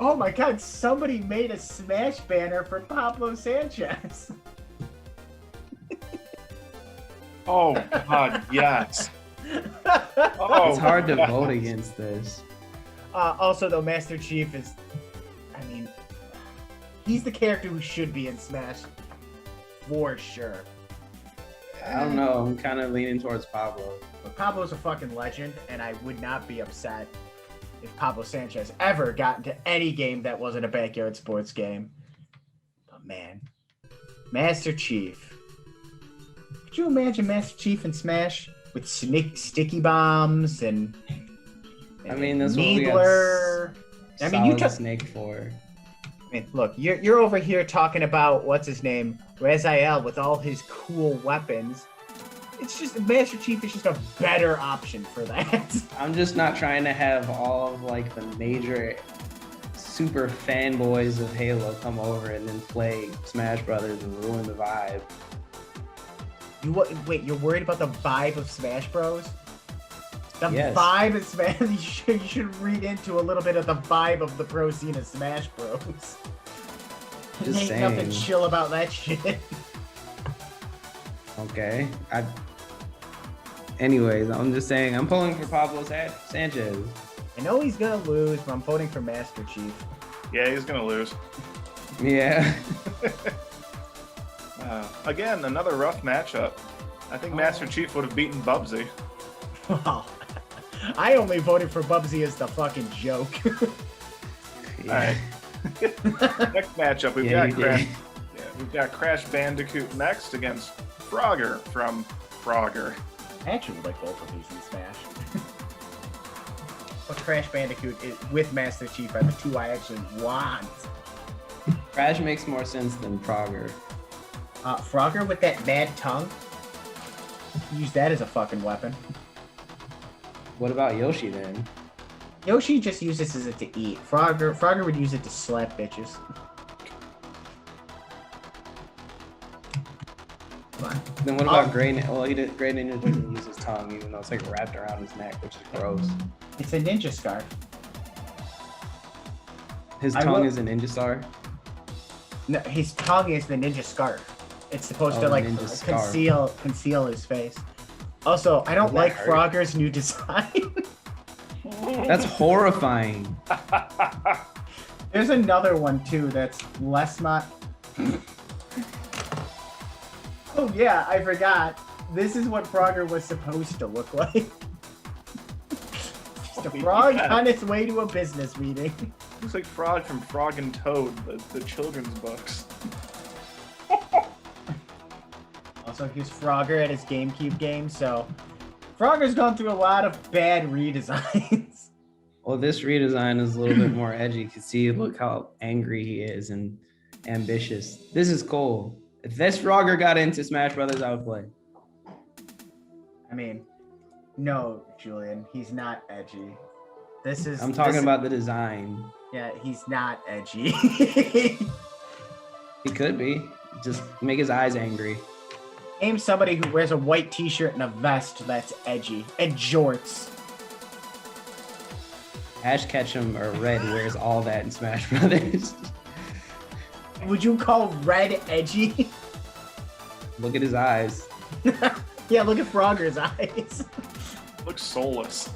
Oh my god, somebody made a Smash banner for Pablo Sanchez. Oh God, yes. Oh, It's hard to vote against this. Also, though, Master Chief is, I mean, he's the character who should be in Smash for sure. I don't know. I'm kind of leaning towards Pablo. But Pablo's a fucking legend, and I would not be upset if Pablo Sanchez ever got into any game that wasn't a backyard sports game. But man, Master Chief. Could you imagine Master Chief in Smash with sticky bombs and I mean, that's what we Needler? got I mean, you Solid took. Snake for. I mean, look, you're over here talking about what's his name, Raziel, with all his cool weapons. It's just Master Chief is just a better option for that. I'm just not trying to have all of like the major super fanboys of Halo come over and then play Smash Brothers and ruin the vibe. Wait, you're worried about the vibe of Smash Bros? The Yes. vibe of Smash. You should read into a little bit of the vibe of the pro scene of Smash Bros. Just Ain't nothing saying. chill about that shit. Okay. Anyways, I'm just saying I'm pulling for Pablo Sanchez. I know he's gonna lose, but I'm voting for Master Chief. yeah, he's gonna lose. Yeah. Again, another rough matchup. I think Master Chief would have beaten Bubsy. Wow. I only voted for Bubsy as the fucking joke. Yeah. Next matchup, we've Yeah, got you Crash. did. Yeah, we've got Crash Bandicoot next against Frogger from Frogger. I actually would like both of these in Smash. But Crash Bandicoot with Master Chief are the two I actually want. Crash makes more sense than Frogger. Frogger with that mad tongue. Use that as a fucking weapon. What about Yoshi then? Yoshi just uses it to eat. Frogger would use it to slap bitches. Come on. Then what about Grey Ninja? Well, Grey Ninja doesn't use his tongue, even though it's like wrapped around his neck, which is gross. It's a ninja scarf. His I tongue will- is a ninja star. No, his tongue is the ninja scarf. It's supposed Oh, to like ninja scarf. conceal his face. Also, I don't Does that like hurt? Frogger's new design. That's horrifying. There's another one too that's less Oh yeah, I forgot. This is what Frogger was supposed to look like. Just a Holy frog crap. on its way to a business meeting. Looks like Frog from Frog and Toad, the children's books. Also, here's Frogger at his GameCube game, so Frogger's gone through a lot of bad redesigns. Well, this redesign is a little bit more edgy. You can see, look how angry he is and ambitious. This is cool. If this Frogger got into Smash Brothers, I would play. I mean, no, Julian, he's not edgy. I'm talking about the design. Yeah, he's not edgy. He could be. Just make his eyes angry. Name somebody who wears a white t-shirt and a vest that's edgy. And jorts. Ash Ketchum or Red wears all that in Smash Brothers. Would you call Red edgy? Look at his eyes. Yeah, look at Frogger's eyes. Looks soulless.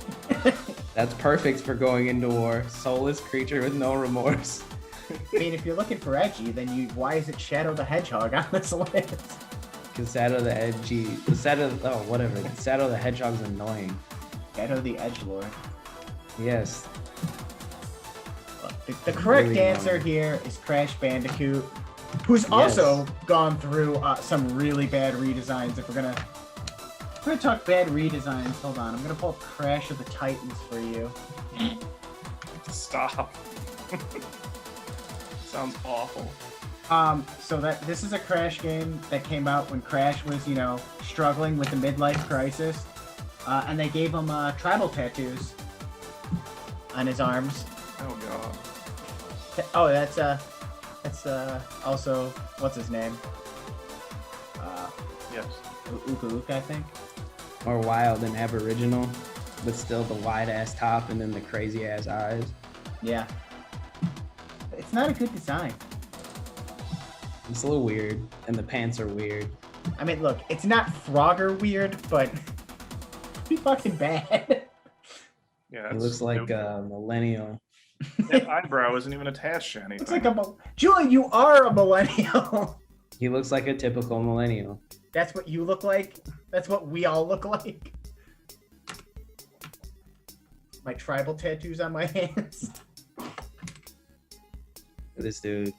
That's perfect for going into war. Soulless creature with no remorse. I mean, if you're looking for edgy, then why is it Shadow the Hedgehog on this list? Because Shadow the Hedgehog's annoying. Shadow the Edgelord. Yes. The correct Really answer annoying. here is Crash Bandicoot, who's also gone through some really bad redesigns. If we're gonna talk bad redesigns, hold on. I'm gonna pull up Crash of the Titans for you. Stop. Sounds awful. So this is a Crash game that came out when Crash was, struggling with the midlife crisis, and they gave him tribal tattoos on his arms. Oh god. Oh, that's also what's his name? Yes. Uka Uka, I think. More wild and aboriginal, but still the wide ass top and then the crazy ass eyes. Yeah. It's not a good design. It's a little weird, and the pants are weird. I mean, look, it's not Frogger weird, but pretty fucking bad. Yeah. It looks like a millennial. That eyebrow isn't even attached to anything. It's like Julian, you are a millennial. He looks like a typical millennial. That's what you look like. That's what we all look like. My tribal tattoos on my hands. This dude.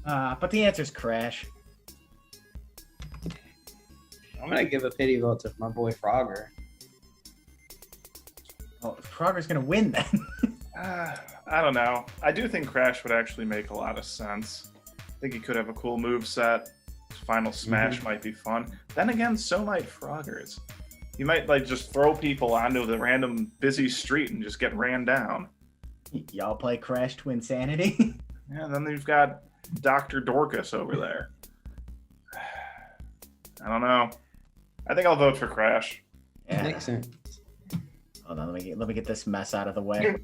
But the answer's Crash. I'm gonna give a pity vote to my boy Frogger. Oh, Frogger's gonna win then. I don't know. I do think Crash would actually make a lot of sense. I think he could have a cool move set. Final Smash might be fun. Then again, so might Froggers. You might just throw people onto the random busy street and just get ran down. Y'all play Crash to Insanity? Yeah, and then you've got Dr. Dorcas over there. I don't know. I think I'll vote for Crash. Yeah. Makes sense. Hold on, let me get this mess out of the way.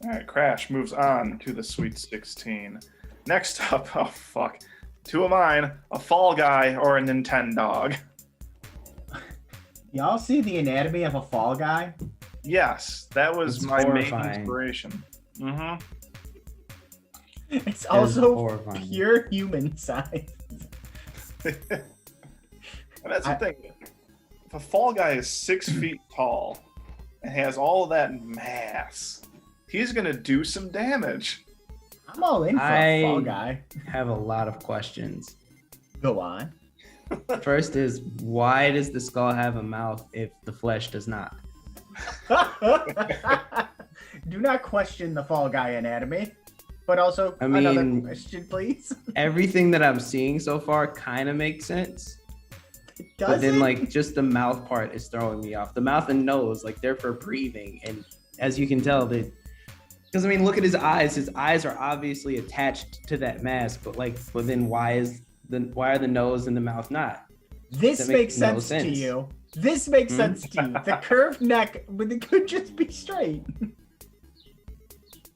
All right, Crash moves on to the Sweet 16. Next up, oh fuck, two of mine: a Fall Guy or a Nintendog. Y'all see the anatomy of a Fall Guy? Yes, that was It's my main horrifying. inspiration. Mm-hmm. It's also horrifying. pure human size. And that's the thing. If a Fall Guy is 6 feet tall and has all of that mass, he's gonna do some damage. I'm all in for a Fall Guy. Have a lot of questions. Go on. First is, why does the skull have a mouth if the flesh does not? Do not question the Fall Guy anatomy. But also, I another mean- question, please. Everything that I'm seeing so far kind of makes sense. Does But then, it? just the mouth part is throwing me off. The mouth and nose, they're for breathing. And as you can tell, because look at his eyes. His eyes are obviously attached to that mask. But then why are the nose and the mouth not? This that makes makes no sense to sense. you. This makes sense to you. The curved neck, but it could just be straight.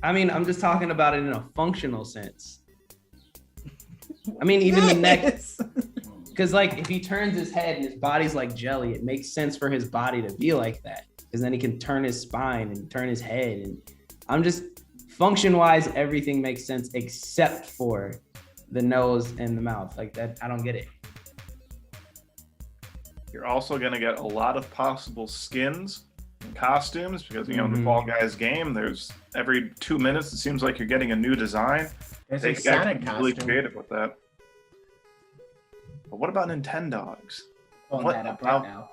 I'm just talking about it in a functional sense. Even the neck. Yes. Because if he turns his head and his body's like jelly, it makes sense for his body to be like that. Because then he can turn his spine and turn his head. And I'm just function-wise, everything makes sense except for the nose and the mouth. That, I don't get it. You're also gonna get a lot of possible skins and costumes because in the Fall Guys game, there's every 2 minutes it seems like you're getting a new design. There's They a could Sonic actually be really costume. creative with that. But what about Nintendogs? Pulling What that up about- right now.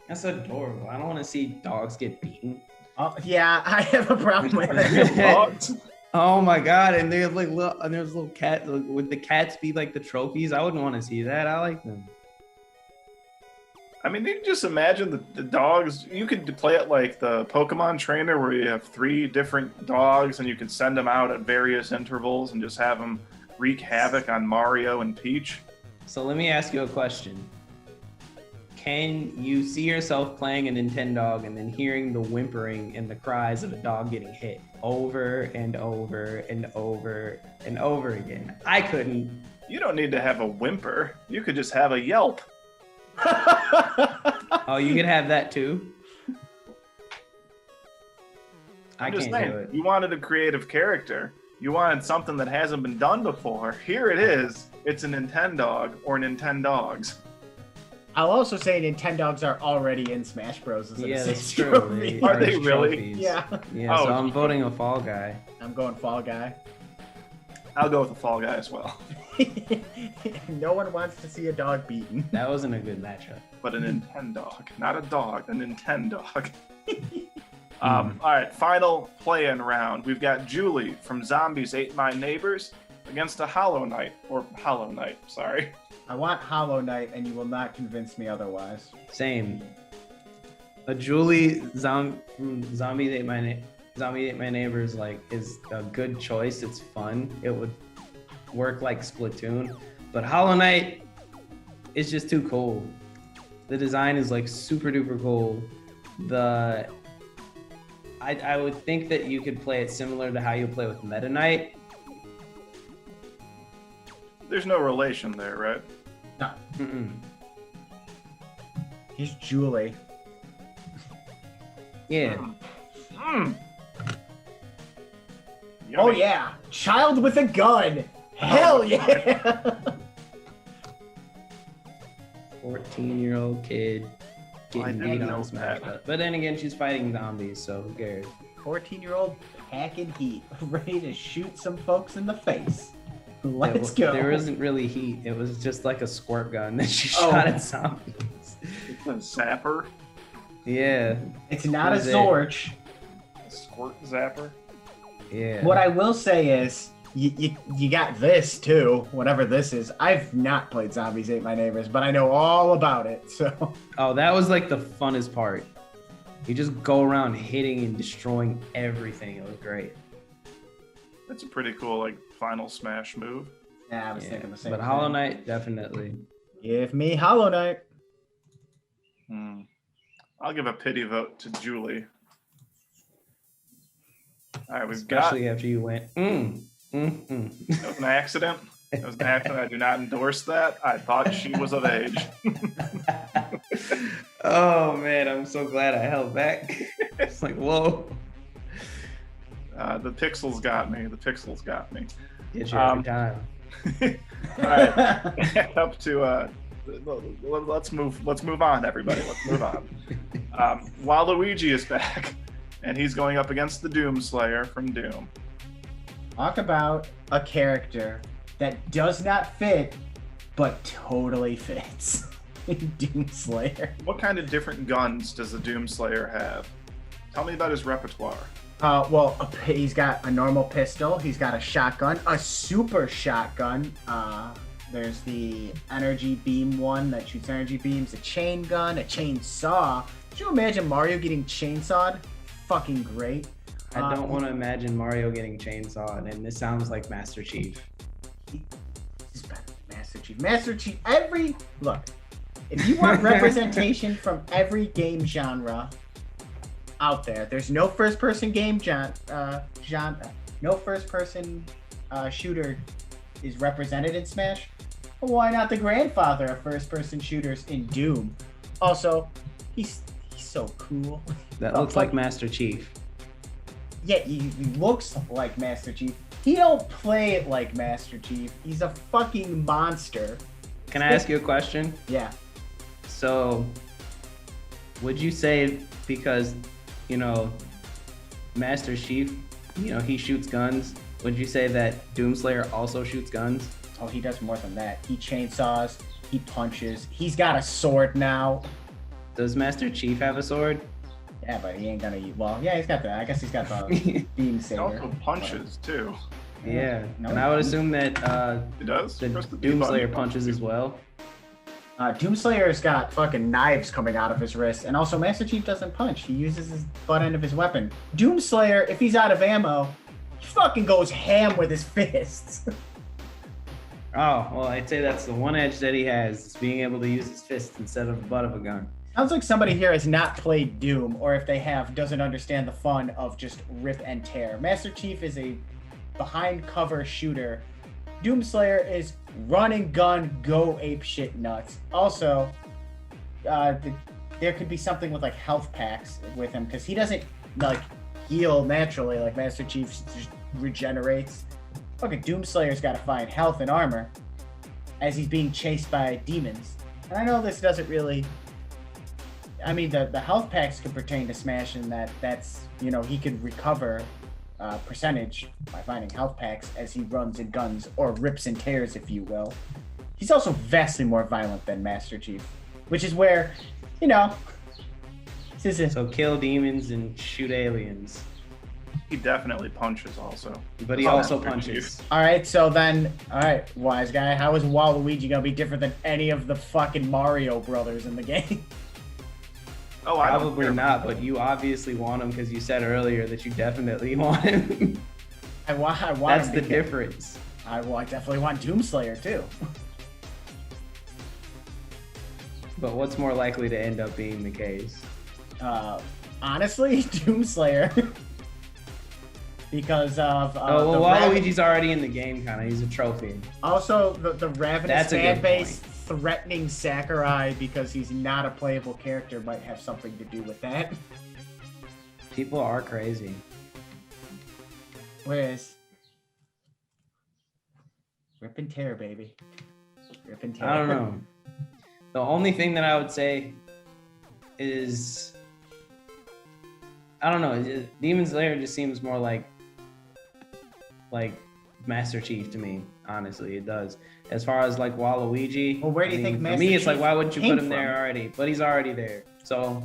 That's adorable. I don't want to see dogs get beaten. Oh, yeah, I have a problem with it. Dogs? Oh my god! And there's little cat. Would the cats be like the trophies? I wouldn't want to see that. I like them. You can just imagine the dogs. You could play it like the Pokemon trainer where you have 3 different dogs and you can send them out at various intervals and just have them wreak havoc on Mario and Peach. So let me ask you a question. Can you see yourself playing a Nintendog and then hearing the whimpering and the cries of a dog getting hit over and over and over and over again? I couldn't. You don't need to have a whimper. You could just have a yelp. Oh, you could have that too? I I'm just can't do saying, it. you wanted a creative character. You wanted something that hasn't been done before. Here it is. It's a Nintendog or Nintendogs. I'll also say Nintendogs are already in Smash Bros. As an Yeah, that's assist true. trophy. Are they Orange really? trophies. Yeah, Yeah, so Oh. I'm voting a Fall Guy. I'm going Fall Guy. I'll go with the Fall Guy as well. No one wants to see a dog beaten. That wasn't a good matchup. But a Nintendog, not a dog, a Nintendog. All right, final play-in round. We've got Julie from Zombies Ate My Neighbors against a Hollow Knight, sorry. I want Hollow Knight, and you will not convince me otherwise. Same. A Julie Zombie Ate My Neighbors like is a good choice. It's fun. It would work like Splatoon, but Hollow Knight is just too cool. The design is like super duper cool. I would think that you could play it similar to how you play with Meta Knight. There's no relation there, right? No. Mm-mm. He's Julie. Yeah. Mm. Oh Yummy. yeah, child with a gun. Hell yeah. 14-year-old kid I getting didn't beat know on Smash that. Bros. But then again, she's fighting zombies, so who cares? 14-year-old packing heat, ready to shoot some folks in the face. Yeah, Let's well, go. There wasn't really heat. It was just like a squirt gun that she Oh. shot at zombies. It's a zapper, Yeah, It's not a What is it? Zorch. a squirt zapper. yeah. What I will say is, you got this too, whatever this is. I've not played Zombies Ate My Neighbors, but I know all about it. So Oh, that was like the funnest part. You just go around hitting and destroying everything. It was great. That's a pretty cool like final smash move. yeah, I was Yeah. thinking the same. But thing. Hollow Knight, definitely. Give me Hollow Knight. I'll give a pity vote to Julie. All right, we've Especially after you went, that was an accident. That was an accident. I do not endorse that. I thought she was of age. Oh man, I'm so glad I held back. It's like, whoa. The pixels got me. Get you every time. All right, up to let's move on, everybody. Let's move on. Waluigi is back, and he's going up against the Doomslayer from Doom. Talk about a character that does not fit, but totally fits. Doomslayer. What kind of different guns does the Doomslayer have? Tell me about his repertoire. Well, he's got a normal pistol. He's got a shotgun, a super shotgun. There's the energy beam one that shoots energy beams, a chain gun, a chainsaw. Could you imagine Mario getting chainsawed? Fucking great. I don't want to imagine Mario getting chainsawed, and this sounds like Master Chief. He's better than Master Chief. Master Chief, look, if you want representation from every game genre out there, there's no first-person game genre, no first-person shooter is represented in Smash. Well, why not the grandfather of first-person shooters in Doom? Also, he's so cool. That Oh, looks like Master Chief. Yeah, he looks like Master Chief. He don't play it like Master Chief. He's a fucking monster. Can I ask you a question? Yeah. So, would you say because, Master Chief, he shoots guns, would you say that Doomslayer also shoots guns? Oh, he does more than that. He chainsaws, he punches, he's got a sword now. Does Master Chief have a sword? Yeah, but he ain't gonna use. Well, yeah, I guess he's got the beam He saber. also punches too. Yeah. No, And I would assume that He does. the Press the B button. Doomslayer punches as well. Doomslayer's got fucking knives coming out of his wrist, and also Master Chief doesn't punch. He uses his butt end of his weapon. Doomslayer, if he's out of ammo, he fucking goes ham with his fists. Oh, well, I'd say that's the one edge that he has, is being able to use his fist instead of the butt of a gun. Sounds like somebody here has not played Doom, or if they have, doesn't understand the fun of just rip and tear. Master Chief is a behind cover shooter. Doomslayer is run and gun, go ape shit nuts. Also, there could be something with like health packs with him, because he doesn't like heal naturally like Master Chief just regenerates. Fucking Doomslayer's got to find health and armor as he's being chased by demons. And I know this doesn't really. I mean, the health packs could pertain to Smash in that's, he could recover percentage by finding health packs as he runs and guns, or rips and tears, if you will. He's also vastly more violent than Master Chief, which is where, This is So kill demons and shoot aliens. He definitely punches also. But he Oh, also that's punches. all right. So then, all right, wise guy, how is Waluigi gonna be different than any of the fucking Mario brothers in the game? Oh, I don't Probably care. not, but you obviously want him because you said earlier that you definitely want him. I want That's him the because- difference. I definitely want Doomslayer too. But what's more likely to end up being the case? Honestly, Doomslayer. Because of Oh, the well, raven- Waluigi's already in the game, kind of. He's a trophy. also the Ravenous That's a fan good base point. threatening Sakurai because he's not a playable character might have something to do with that. People are crazy. Whereas Rip and Tear, baby. Rip and Tear. I don't know. The only thing that I would say is, I don't know. Demon Slayer just seems more like Master Chief to me. Honestly, it does. As far as like Waluigi, Well, where do you think for Master me, it's like, Chief why wouldn't you came put him there from? already? But he's already there. So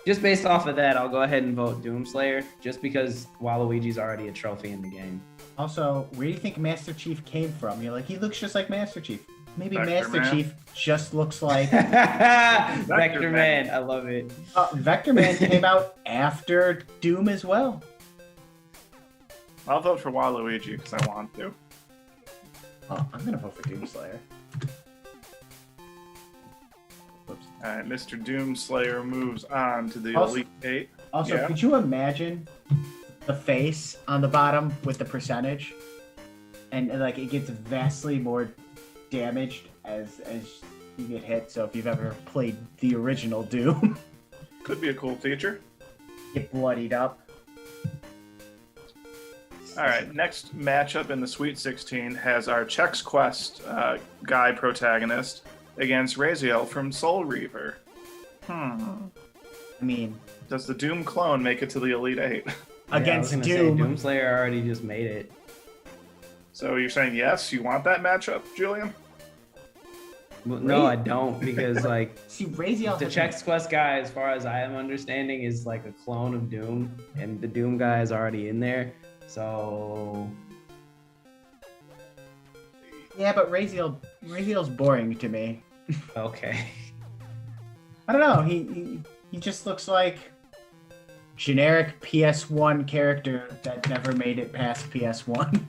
just based off of that, I'll go ahead and vote Doomslayer, just because Waluigi's already a trophy in the game. Also, where do you think Master Chief came from? You're like, he looks just like Master Chief. Maybe Vector Master Man. Chief just looks like Vector Man, I love it. Vector Man came out after Doom as well. I'll vote for Waluigi because I want to. Oh, I'm gonna vote for Doomslayer. Whoops. All right, Mr. Doomslayer moves on to the Also- Elite Eight. Also, Yeah. could you imagine the face on the bottom with the percentage, and like it gets vastly more damaged as you get hit. So if you've ever played the original Doom, Could be a cool feature. get bloodied up. All right, next matchup in the Sweet 16 has our Chex Quest guy protagonist against Raziel from Soul Reaver. I mean, Does the Doom clone make it to the Elite Eight? against yeah, I was Doom. gonna say, Doomslayer already just made it. So you're saying yes, you want that matchup, Julian? Well, no, I don't, because like See, Raziel the has Chex Quest guy, as far as I am understanding, is like a clone of Doom, and the Doom guy is already in there. So Yeah, but Raziel's boring to me. okay. I don't know. He just looks like generic PS1 character that never made it past PS1.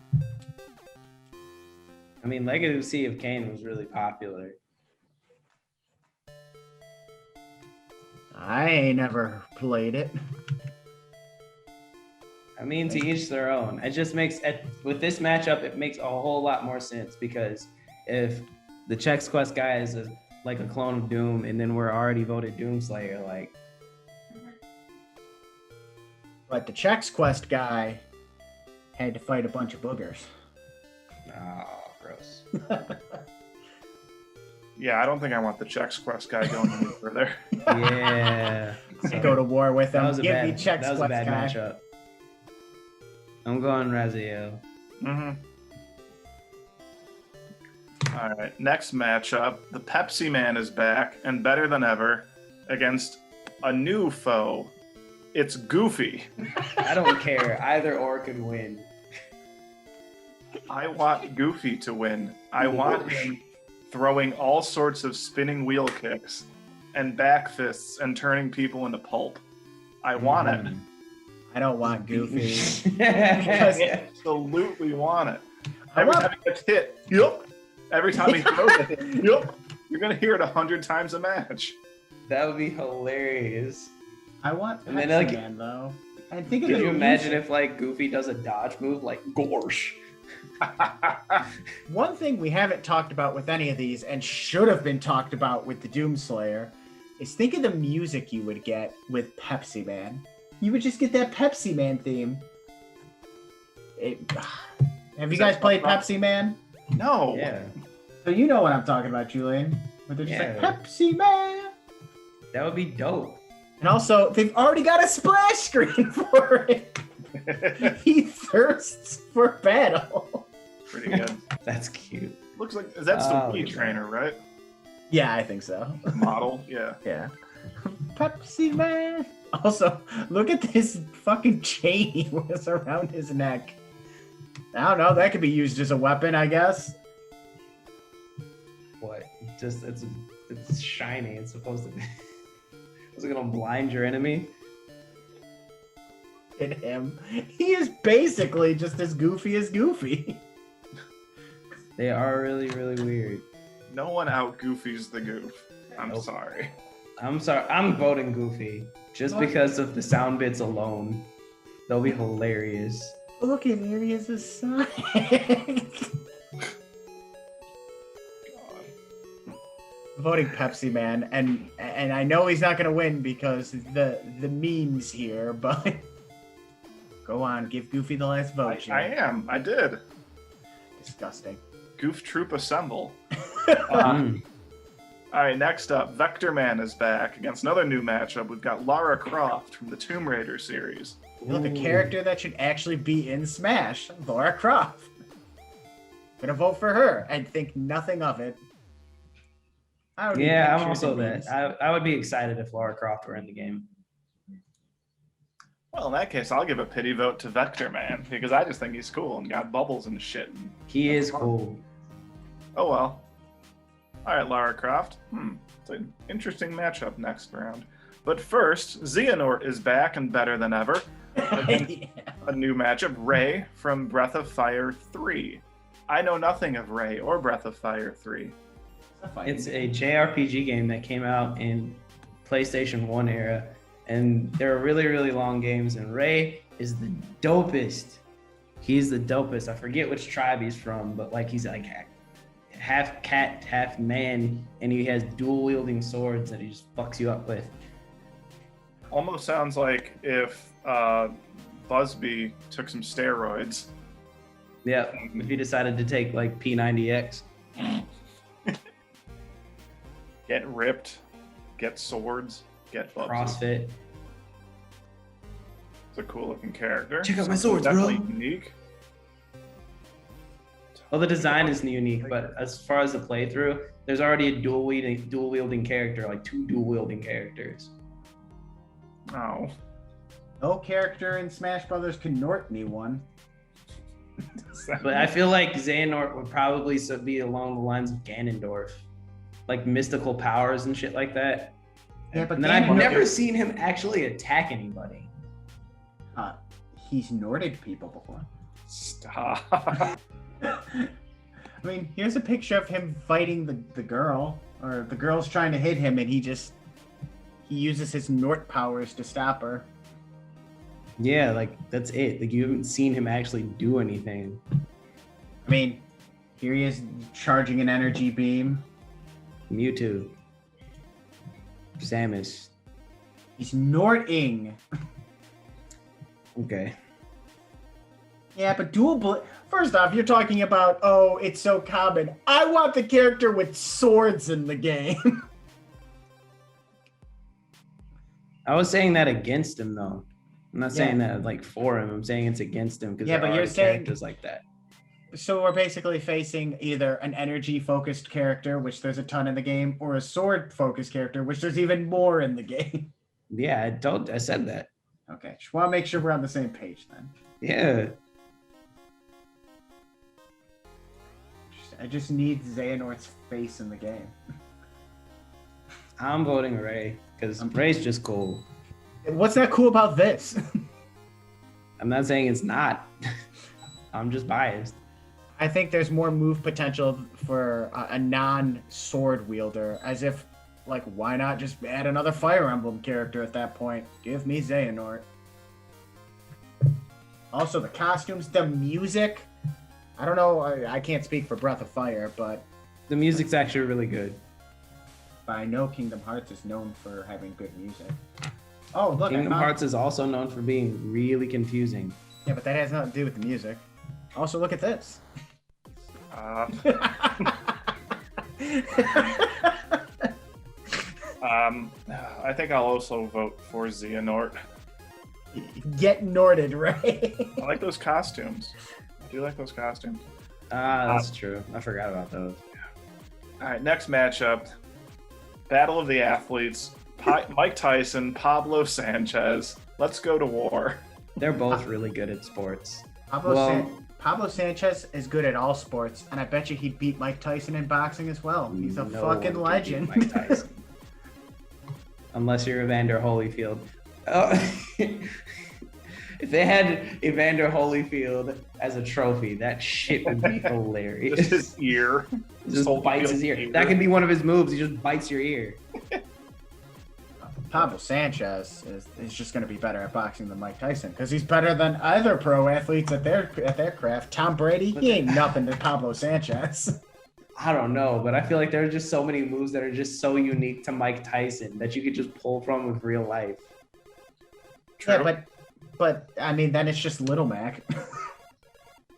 I mean, Legacy of Kain was really popular. I ain't never played it. I mean, to each their own. It just makes with this matchup, it makes a whole lot more sense, because if the Chex Quest guy is like a clone of Doom, and then we're already voted Doomslayer, like But the Chex Quest guy had to fight a bunch of boogers. oh, gross. Yeah, I don't think I want the Chex Quest guy going any further. Yeah. I go to war with That him. was a Give bad, me Chex that was a Quest bad guy. matchup. I'm going Raziel. Mm-hmm. All right, next matchup. The Pepsi Man is back and better than ever against a new foe. It's Goofy. I don't care. Either or could win. I want Goofy to win. I want him throwing all sorts of spinning wheel kicks and back fists and turning people into pulp. I want it. I don't want Goofy. I absolutely want it. I Every want- time he gets hit, yup. Every time he throws it, yup. You're gonna hear it 100 times a match. That would be hilarious. I want And then, Pepsi like- Man though. And think of Could the you imagine music. if like Goofy does a dodge move like Gorsh? One thing we haven't talked about with any of these, and should have been talked about with the Doomslayer, is think of the music you would get with Pepsi Man. You would just get that Pepsi Man theme. Have you Is guys that played fun? Pepsi Man? No. Yeah, So you know what I'm talking about, Julian. Where they're just Yeah. like, Pepsi Man! that would be dope. And also, they've already got a splash screen for it. He thirsts for battle. Pretty good. That's cute. Looks like that's the Oh, Wii yeah. trainer, right? Yeah, I think so. Model, yeah. Yeah. Pepsi Man. Also, look at this fucking chain he wears around his neck. I don't know. That could be used as a weapon, I guess. What? Just it's shiny. It's supposed to be. Is it gonna blind your enemy? At him, he is basically just as goofy as Goofy. They are really, really weird. No one out goofies the goof. I'm Nope. sorry. I'm sorry. I'm voting Goofy just because of the sound bits alone. They'll be hilarious. Look at here, he has a sign. Voting Pepsi Man, and I know he's not gonna win because the memes here, but go on, give Goofy the last vote. I am. I did. Disgusting. Goof Troop assemble. Mm. All right, next up, Vector Man is back against another new matchup. We've got Lara Croft from the Tomb Raider series. Look, a character that should actually be in Smash, Lara Croft. Gonna vote for her and think nothing of it. I would be Yeah, I'm pictures also and that. memes. I would be excited if Lara Croft were in the game. Well, in that case, I'll give a pity vote to Vector Man because I just think he's cool and got bubbles and shit. He is cool. Oh well. All right, Lara Croft. It's an interesting matchup next round. But first, Xehanort is back and better than ever. Yeah. A new matchup, Ray from Breath of Fire 3. I know nothing of Ray or Breath of Fire 3. It's a JRPG game that came out in PlayStation 1 era, and they're really, really long games, and Ray is the dopest. He's the dopest. I forget which tribe he's from, but like he's like half cat, half man, and he has dual wielding swords that he just fucks you up with. Almost sounds like if Busby took some steroids. Yeah, if he decided to take like P90X. Get ripped, get swords, get Busby. CrossFit. It's a cool looking character. Check out my Something swords, bro. definitely unique. Well, the design is unique, but as far as the playthrough, there's already a dual wielding character, like 2 dual wielding characters. Oh. No character in Smash Brothers can Nort me one. But I feel like Xehanort would probably be along the lines of Ganondorf, like mystical powers and shit like that. Yeah, but And then I've Ganondorf- never seen him actually attack anybody. He's Norted people before. Stop. I mean, here's a picture of him fighting the girl, or the girl's trying to hit him, and he uses his Nort powers to stop her. Yeah, like that's it. Like you haven't seen him actually do anything. I mean, here he is charging an energy beam. Mewtwo, Samus. He's Norting. Okay. Yeah, but first off, you're talking about, oh, it's so common. I want the character with swords in the game. I was saying that against him though. I'm not saying Yeah. that like for him. I'm saying it's against him because Yeah, but there you're are saying- characters like that. So we're basically facing either an energy-focused character, which there's a ton in the game, or a sword-focused character, which there's even more in the game. Yeah, I said that. Okay, just want to make sure we're on the same page then. Yeah. I just need Xehanort's face in the game. I'm voting Ray because Ray's just cool. What's not cool about this? I'm not saying it's not. I'm just biased. I think there's more move potential for a non-sword wielder, as if, like, why not just add another Fire Emblem character at that point? Give me Xehanort. Also, the costumes, the music. I don't know, I can't speak for Breath of Fire, but The music's actually really good. I know Kingdom Hearts is known for having good music. Oh, look, Kingdom I found- Hearts is also known for being really confusing. Yeah, but that has nothing to do with the music. Also, look at this. I think I'll also vote for Xehanort. Get Norted, right? I like those costumes. I do like those costumes. That's true. I forgot about those. All right, next matchup. Battle of the Athletes. Mike Tyson, Pablo Sanchez. Let's go to war. They're both really good at sports. Pablo Sanchez is good at all sports, and I bet you he'd beat Mike Tyson in boxing as well. He's a No fucking one can legend. beat Mike Tyson. Unless you're Evander Holyfield. Oh, if they had Evander Holyfield as a trophy, that shit would be hilarious. Just his ear. Just bites his ear. That could be one of his moves. He just bites your ear. Pablo Sanchez is just going to be better at boxing than Mike Tyson because he's better than other pro athletes at their craft. Tom Brady, he ain't nothing to Pablo Sanchez. I don't know, but I feel like there are just so many moves that are just so unique to Mike Tyson that you could just pull from with real life. True. Yeah, but I mean, then it's just Little Mac.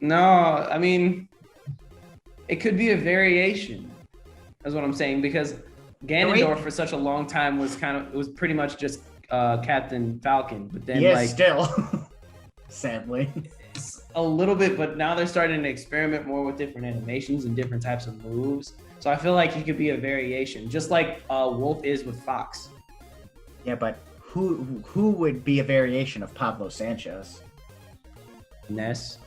No, I mean, it could be a variation. That's what I'm saying, because Ganondorf for such a long time was pretty much just Captain Falcon, but then Yes, still, sadly. a little bit, but now they're starting to experiment more with different animations and different types of moves. So I feel like he could be a variation, just like Wolf is with Fox. Yeah, but who would be a variation of Pablo Sanchez? Ness.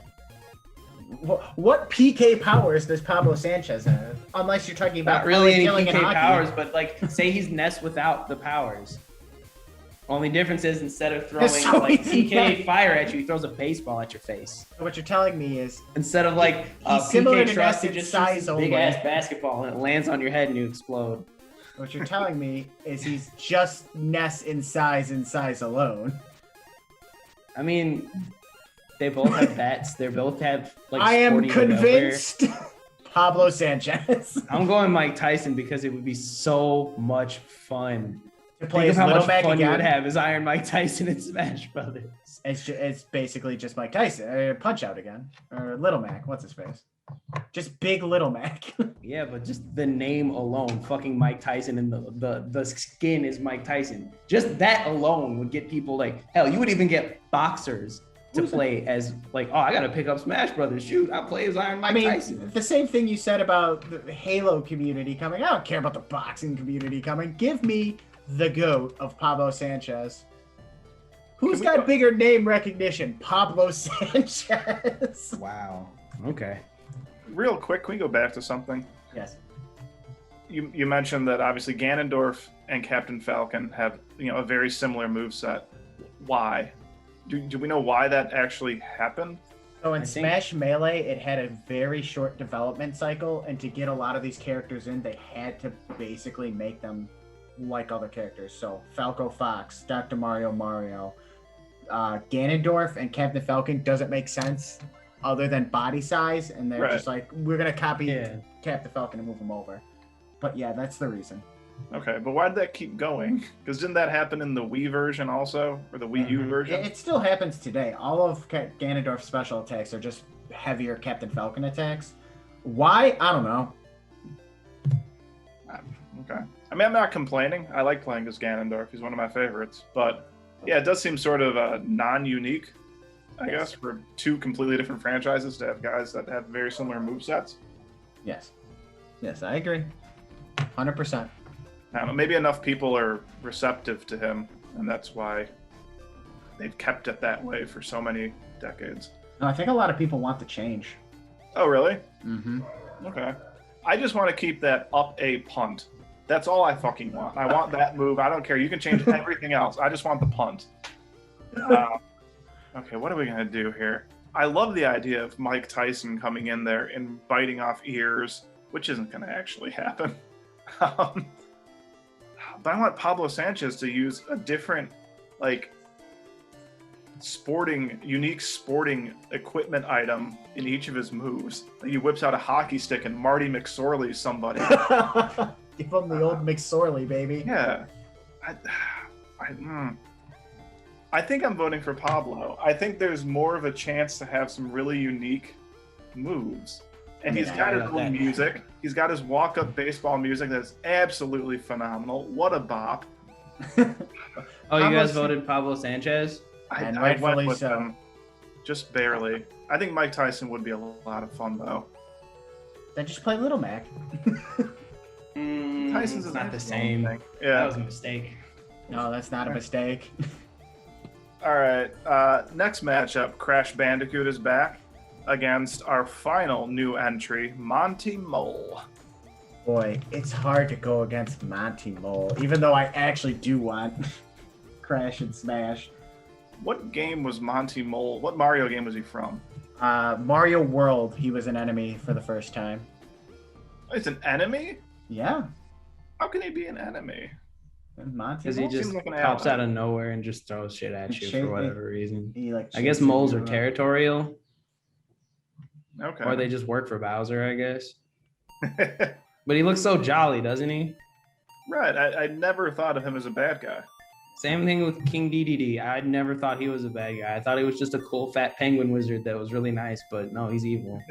What PK powers does Pablo Sanchez have? Unless you're talking about Not really any killing in PK hockey. powers, but like say he's Ness without the powers. Only difference is instead of throwing So like he's PK not- fire at you, he throws a baseball at your face. What you're telling me is Instead of like He's similar PK to trust, he Ness in just size shoots a big only. ass basketball and it lands on your head and you explode. what you're telling me is he's just Ness in size alone. I mean, they both have bats. They both have like. I am sporty whatever. convinced Pablo Sanchez I'm going Mike Tyson because it would be so much fun. to play Think as of how Little much Mac fun you would again. have as Iron Mike Tyson in Smash Brothers. It's basically just Mike Tyson. Punch Out again. Or Little Mac. What's his face? Just big Little Mac. Yeah, but just the name alone, fucking Mike Tyson, and the skin is Mike Tyson. Just that alone would get people like hell. You would even get boxers to play as like, oh, I gotta pick up Smash Brothers. Shoot, I play as Iron Mike I mean, Tyson. the same thing you said about the Halo community coming. I don't care about the boxing community coming. Give me the GOAT of Pablo Sanchez. Who's Can we got go- bigger name recognition? Pablo Sanchez. Wow. Okay. Real quick, can we go back to something? Yes. You mentioned that obviously Ganondorf and Captain Falcon have a very similar moveset. Why? Do we know why that actually happened? So in I think- Smash Melee, it had a very short development cycle, and to get a lot of these characters in, they had to basically make them like other characters. So Falco Fox, Dr. Mario, Ganondorf, and Captain Falcon doesn't make sense other than body size, and they're Right. just like, we're gonna copy Yeah. Captain Falcon and move him over. But yeah, that's the reason. Okay, but why did that keep going? Because didn't that happen in the Wii version also, or the Wii U Mhm. version? It still happens today. All of Ganondorf's special attacks are just heavier Captain Falcon attacks. Why? I don't know. Okay. I mean, I'm not complaining. I like playing as Ganondorf. He's one of my favorites. But yeah, it does seem sort of non-unique, I Yes. guess, for two completely different franchises to have guys that have very similar movesets. Yes. Yes, I agree. 100%. I don't know, maybe enough people are receptive to him, and that's why they've kept it that way for so many decades. No, I think a lot of people want the change. Oh, really? Mm-hmm. Okay. I just want to keep that up a punt. That's all I fucking want. I want that move. I don't care. You can change everything else. I just want the punt. Okay, what are we going to do here? I love the idea of Mike Tyson coming in there and biting off ears, which isn't going to actually happen. But I want Pablo Sanchez to use a different, like, unique sporting equipment item in each of his moves. He whips out a hockey stick and Marty McSorley's somebody. Give him the old McSorley, baby. Yeah. I think I'm voting for Pablo. I think there's more of a chance to have some really unique moves. And he's got his own music. He's got his walk-up baseball music that's absolutely phenomenal. What a bop. Oh, you Pablo guys San- voted Pablo Sanchez? And I went rightfully with so. him. Just barely. I think Mike Tyson would be a lot of fun, though. Then just play Little Mac. Tyson's it's not the his own same. thing. That Yeah. was a mistake. No, that's not a mistake. All right. Next matchup, Crash Bandicoot is back against our final new entry, Monty Mole. Boy, it's hard to go against Monty Mole, even though I actually do want Crash and Smash. What game was Monty Mole? What Mario game was he from? Mario World, he was an enemy for the first time. It's an enemy? Yeah, How can he be an enemy? and Monty Because he Mole. just seems like an pops ally. out of nowhere and just throws shit at you Shake for it. whatever reason. He, like, I guess chases moles you are around. territorial, Okay. or they just work for Bowser, I guess. But he looks so jolly, doesn't he? Right. I never thought of him as a bad guy. Same thing with King DDD. I never thought he was a bad guy. I thought he was just a cool fat penguin wizard that was really nice, but no, he's evil.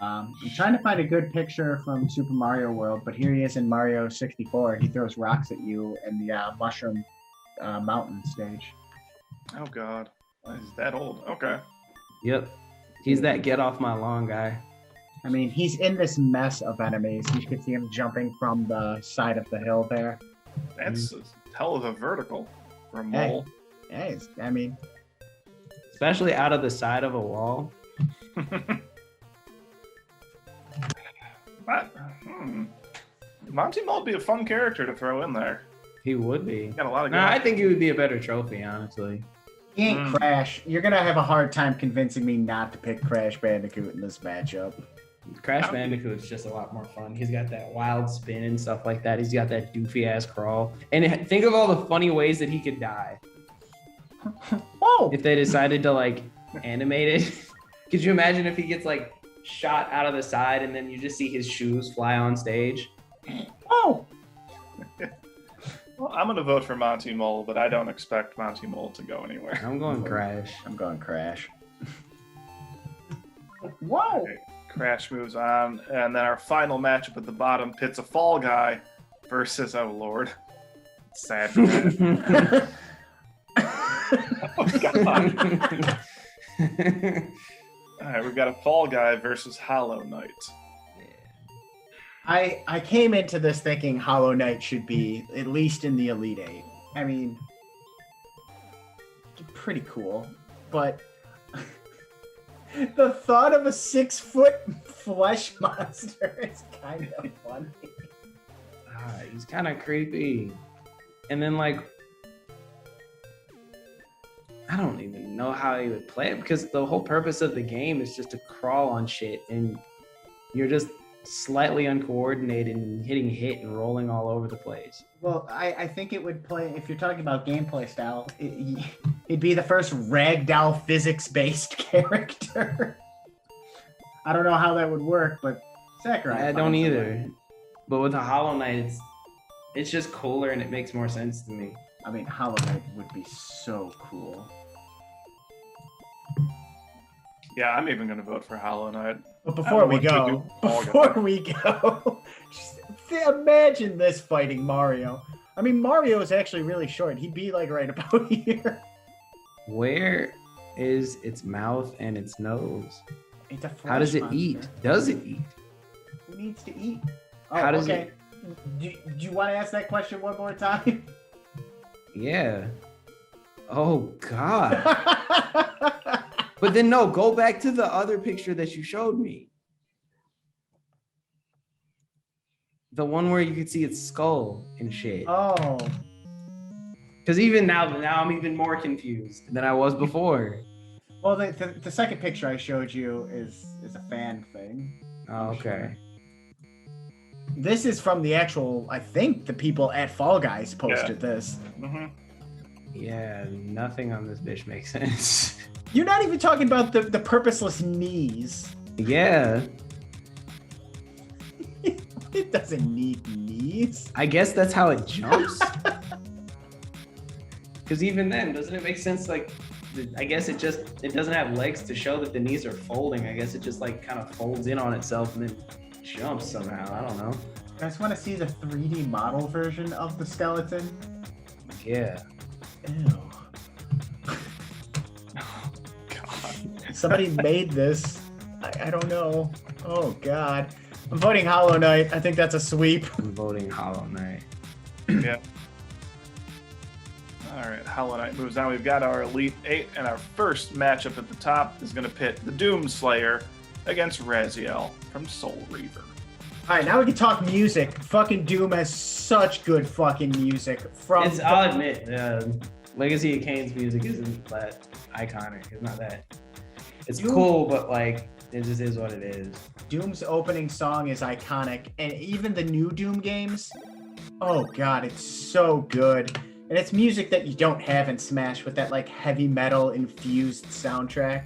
I'm trying to find a good picture from Super Mario World, but here he is in Mario 64. He throws rocks at you in the Mushroom Mountain stage. Oh God. He's that old. Okay. Yep. He's that get off my lawn guy. I mean, he's in this mess of enemies. You can see him jumping from the side of the hill there. That's a hell of a vertical for a Hey. mole. Yeah, I mean, Especially out of the side of a wall. Monty Mole would be a fun character to throw in there. He would be. Got a lot of. No, I think he would be a better trophy, honestly. he ain't Crash. You're going to have a hard time convincing me not to pick Crash Bandicoot in this matchup. Crash Bandicoot's just a lot more fun. He's got that wild spin and stuff like that. He's got that doofy ass crawl. And think of all the funny ways that he could die Whoa! if they decided to like animate it. Could you imagine if he gets like shot out of the side and then you just see his shoes fly on stage? Whoa! Well, I'm going to vote for Monty Mole, but I don't expect Monty Mole to go anywhere. I'm going Crash. I'm going Crash. Whoa! Okay, Crash moves on, and then our final matchup at the bottom pits a Fall Guy versus, oh Lord, sad for that. Oh God. All right, we've got a Fall Guy versus Hollow Knight. I came into this thinking Hollow Knight should be at least in the Elite Eight. I mean, pretty cool, but the thought of a 6-foot flesh monster is kind of funny. He's kind of creepy. And then like, I don't even know how he would play it because the whole purpose of the game is just to crawl on shit and you're just slightly uncoordinated and hitting hit and rolling all over the place. Well, I think it would play, if you're talking about gameplay style, it'd be the first ragdoll physics-based character. I don't know how that would work, but Sakurai. I don't finds a either. way. But with the Hollow Knight, it's just cooler and it makes more sense to me. I mean, Hollow Knight would be so cool. Yeah, I'm even going to vote for Hollow Knight. But I before don't we know what to go, do. Fall Guy. before we go, just imagine this fighting Mario. I mean, Mario is actually really short. He'd be like right about here. Where is its mouth and its nose? It's a How does flesh it eat? monster. Does it eat? Who needs to eat? How does okay. Do you want to ask that question one more time? Yeah. Oh God. But then no, go back to the other picture that you showed me. The one where you could see its skull and shit. Oh, Because even now I'm even more confused than I was before. well, the second picture I showed you is a fan thing. Oh, okay. This is from the actual, I think the people at Fall Guys posted this. Mm-hmm. Yeah, nothing on this bitch makes sense. You're not even talking about the purposeless knees. Yeah, It doesn't need knees. I guess that's how it jumps. Because even then, doesn't it make sense? Like, I guess it doesn't have legs to show that the knees are folding. I guess it just like kind of folds in on itself and then jumps somehow. I don't know. You guys want to see the 3D model version of the skeleton? Yeah. Ew. God. Somebody made this. I don't know. Oh, God. I'm voting Hollow Knight. I think that's a sweep. I'm voting Hollow Knight. Yeah. All right, Hollow Knight moves on. We've got our Elite Eight, and our first matchup at the top is going to pit the Doom Slayer against Raziel from Soul Reaver. All right, now we can talk music. Fucking Doom has such good fucking music. I'll admit, Legacy of Kain's music isn't that iconic. It's not that. It's cool, but like it just is what it is. Doom's opening song is iconic, and even the new Doom games. Oh god, it's so good. And it's music that you don't have in Smash with that like heavy metal infused soundtrack.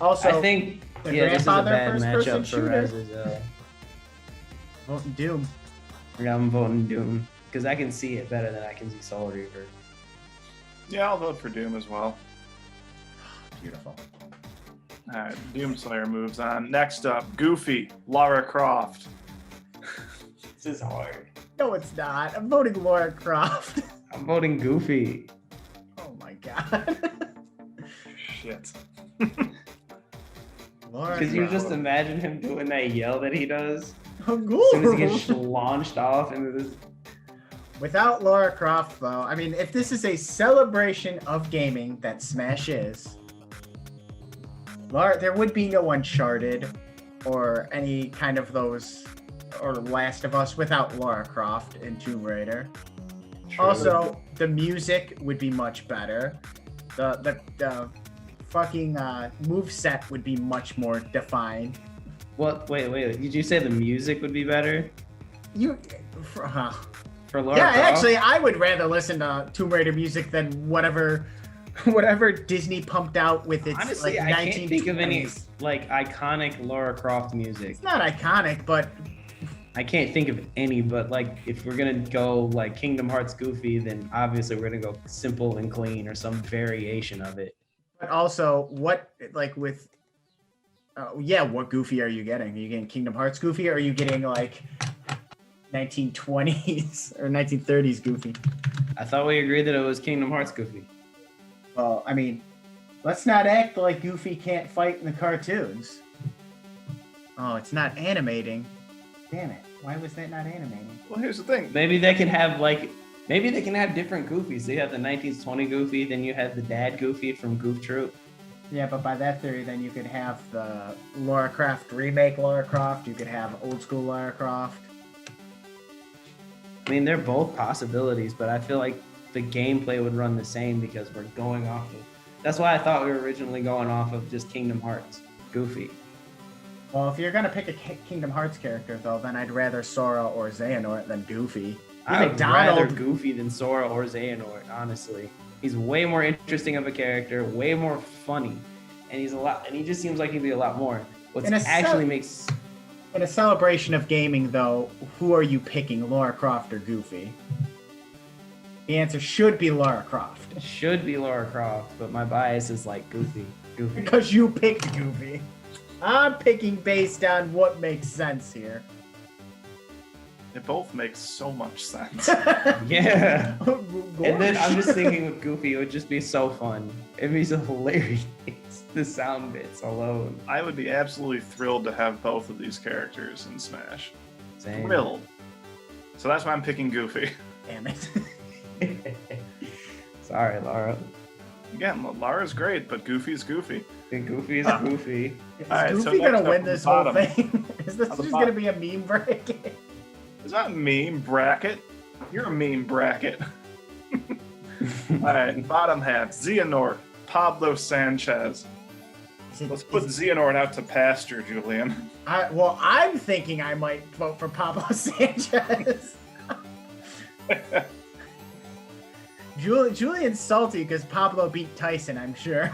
Also, I think the this is a grandfather bad first-person matchup for shooter. Raziel. Voting Doom. Yeah, I'm voting Doom because I can see it better than I can see Soul Reaver. Yeah, I'll vote for Doom as well. Beautiful. All right, Doom Slayer moves on. Next up, Goofy, Lara Croft. This is hard. No, it's not. I'm voting Lara Croft. I'm voting Goofy. Oh my god. Shit. Lara Because you Croft. just imagine him doing that yell that he does Oh, as soon as he cool. gets launched off into this. Without Lara Croft, though, I mean, if this is a celebration of gaming that Smash is, there would be no Uncharted or any kind of those, or Last of Us without Lara Croft and Tomb Raider. True. Also, the music would be much better. The fucking moveset would be much more defined. What? Wait. Did you say the music would be better for Lara Yeah, Croft? actually, I would rather listen to Tomb Raider music than whatever Disney pumped out with its Honestly, like I can't think of any 1920s. like iconic Lara Croft music. It's not iconic, but I can't think of any, but like if we're gonna go like Kingdom Hearts Goofy, then obviously we're gonna go simple and clean or some variation of it. also what like with what Goofy are you getting? Are you getting Kingdom Hearts Goofy, or are you getting like 1920s or 1930s Goofy? I thought we agreed that it was Kingdom Hearts Goofy. Well, I mean, let's not act like Goofy can't fight in the cartoons. Oh, it's not animating. Damn it. Why was that not animating? Well, here's the thing. Maybe they can have different Goofies. You have the 1920 Goofy, then you have the dad Goofy from Goof Troop. Yeah, but by that theory, then you could have the Lara Croft remake Lara Croft. You could have old school Lara Croft. I mean, they're both possibilities, but I feel like the gameplay would run the same because we're going off of. That's why I thought we were originally going off of just Kingdom Hearts Goofy. Well, if you're gonna pick a Kingdom Hearts character, though, then I'd rather Sora or Xehanort than Goofy. I would Even rather Goofy than Sora or Xehanort, honestly. He's way more interesting of a character, way more funny, and he just seems like he'd be a lot more. What In a actually makes In a celebration of gaming, though, who are you picking, Lara Croft or Goofy? The answer should be Lara Croft. should be Lara Croft, but my bias is like Goofy. Because you picked Goofy. I'm picking based on what makes sense here. It both makes so much sense. Yeah. And then I'm just Gorge. thinking with Goofy, it would just be so fun. It'd be so hilarious. The sound bits alone. I would be absolutely thrilled to have both of these characters in Smash. Same. Thrilled. So that's why I'm picking Goofy. Damn it. Sorry, Lara. Again, Lara's great, but Goofy's Goofy. And Goofy is Goofy. Is All right, so Goofy next gonna up win from the this whole bottom. thing? Is this On the just bottom. gonna be a meme bracket? It's not meme bracket. You're a meme bracket. All right, bottom half. Xehanort, Pablo Sanchez. Let's put Xehanort out to pasture, Julian. I'm thinking I might vote for Pablo Sanchez. Julian's salty because Pablo beat Tyson, I'm sure.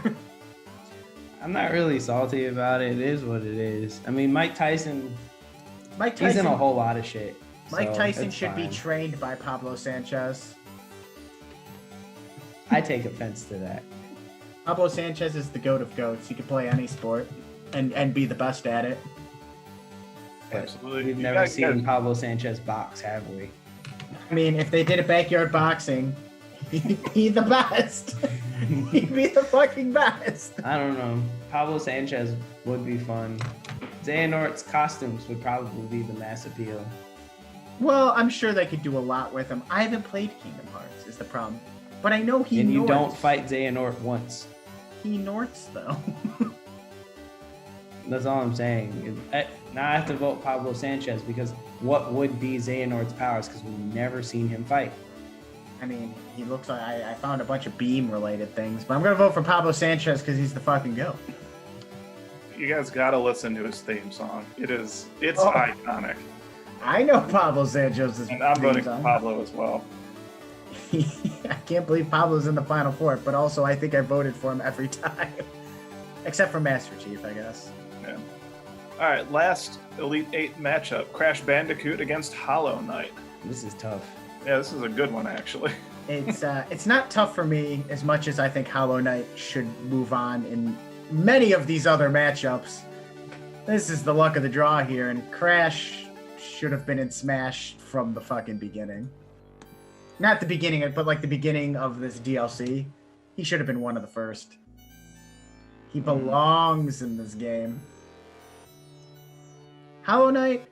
I'm not really salty about it. It is what it is. I mean, Mike Tyson, Mike he's in Tyson, a whole lot of shit. Mike so Tyson it's should be fine. trained by Pablo Sanchez. I take offense to that. Pablo Sanchez is the goat of goats. He can play any sport and be the best at it. But Absolutely. we've You never gotta seen get- Pablo Sanchez box, have we? I mean, if they did a backyard boxing, he'd be the best. He'd be the fucking best. I don't know. Pablo Sanchez would be fun. Xehanort's costumes would probably be the mass appeal. Well, I'm sure they could do a lot with him. I haven't played Kingdom Hearts, is the problem. But I know he And you Norts. don't fight Xehanort once. He Norts though. That's all I'm saying. Now I have to vote Pablo Sanchez because what would be Xehanort's powers? Because we've never seen him fight. I mean, he looks like I found a bunch of beam-related things, but I'm gonna vote for Pablo Sanchez because he's the fucking goat. You guys gotta listen to his theme song. It's Oh. iconic. I know Pablo Sanchez is. And I'm voting for Pablo as well. I can't believe Pablo's in the Final Four, but also I think I voted for him every time, except for Master Chief, I guess. Yeah. All right, last Elite Eight matchup: Crash Bandicoot against Hollow Knight. This is tough. Yeah, this is a good one actually. It's not tough for me as much as I think Hollow Knight should move on in many of these other matchups. This is the luck of the draw here, and Crash should have been in Smash from the fucking beginning. Not the beginning, but like the beginning of this DLC. He should have been one of the first. He belongs in this game. Hollow Knight,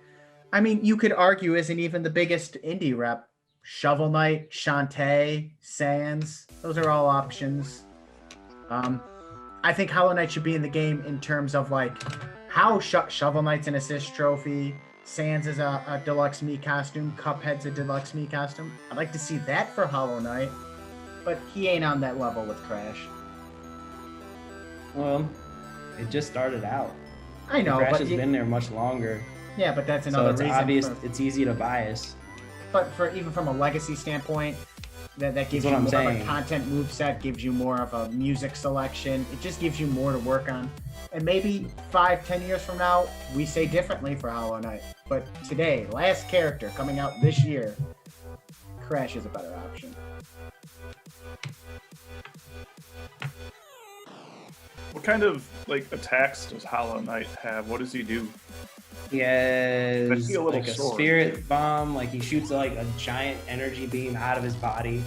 I mean, you could argue isn't even the biggest indie rep. Shovel Knight, Shantae, Sans, those are all options. I think Hollow Knight should be in the game in terms of like how Shovel Knight's an assist trophy, Sans is a deluxe me costume, Cuphead's a deluxe me costume. I'd like to see that for Hollow Knight, but he ain't on that level with Crash. Well, it just started out. I know, Crash but has been there much longer. yeah, but that's So another it's reason. obvious. For, It's easy to bias. but for even from a legacy standpoint, that gives That's you what more I'm of a saying. content moveset, gives you more of a music selection. It just gives you more to work on. And maybe 5-10 years from now, we say differently for Hollow Knight. But today, last character coming out this year, Crash is a better option. What kind of like attacks does Hollow Knight have? What does he do? He I has see a little like a sword. spirit bomb. Like he shoots like a giant energy beam out of his body.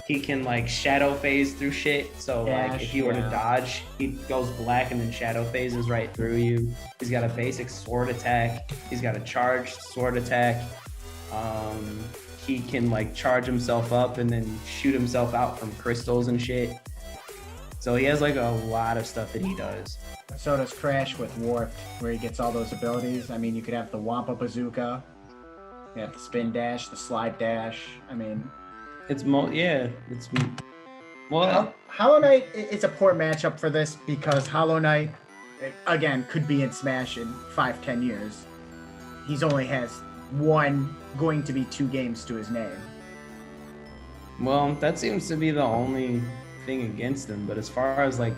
He can like shadow phase through shit. So like Dash, if you were to yeah. dodge, he goes black and then shadow phases right through you. He's got a basic sword attack. He's got a charged sword attack. He can like charge himself up and then shoot himself out from crystals and shit. So he has like a lot of stuff that he does. So does Crash with Warped, where he gets all those abilities. I mean, you could have the Wampa Bazooka, you have the Spin Dash, the Slide Dash. I mean, It's well, Hollow Knight is a poor matchup for this because Hollow Knight, again, could be in Smash in 5-10 years. He's only has one, going to be 2 games to his name. well, that seems to be the only thing against him. But as far as like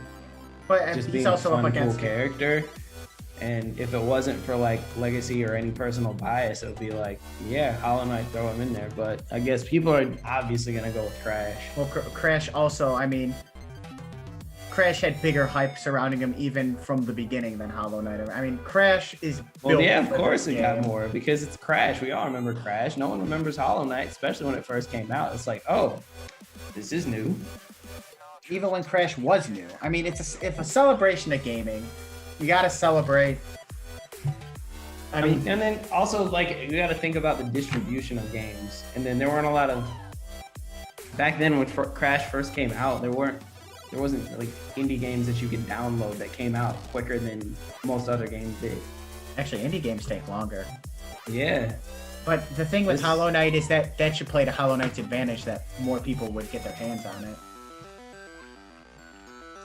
But just he's being a also up fun, cool against character, and if it wasn't for like legacy or any personal bias, it would be like, yeah, Hollow Knight, throw him in there. But I guess people are obviously gonna go with Crash. Well, Crash also, I mean, Crash had bigger hype surrounding him even from the beginning than Hollow Knight. I mean, Crash is Well, built yeah, of for course this it got game. more because it's Crash. We all remember Crash. No one remembers Hollow Knight, especially when it first came out. It's like, oh, this is new. Even when Crash was new. I mean, it's a celebration of gaming. You gotta celebrate. I mean, And then also like you got to think about the distribution of games. And then there weren't a lot of back then when Crash first came out. There wasn't like indie games that you could download that came out quicker than most other games did. actually, indie games take longer. Yeah, But the thing with This- Hollow Knight is that should play to Hollow Knight's advantage that more people would get their hands on it.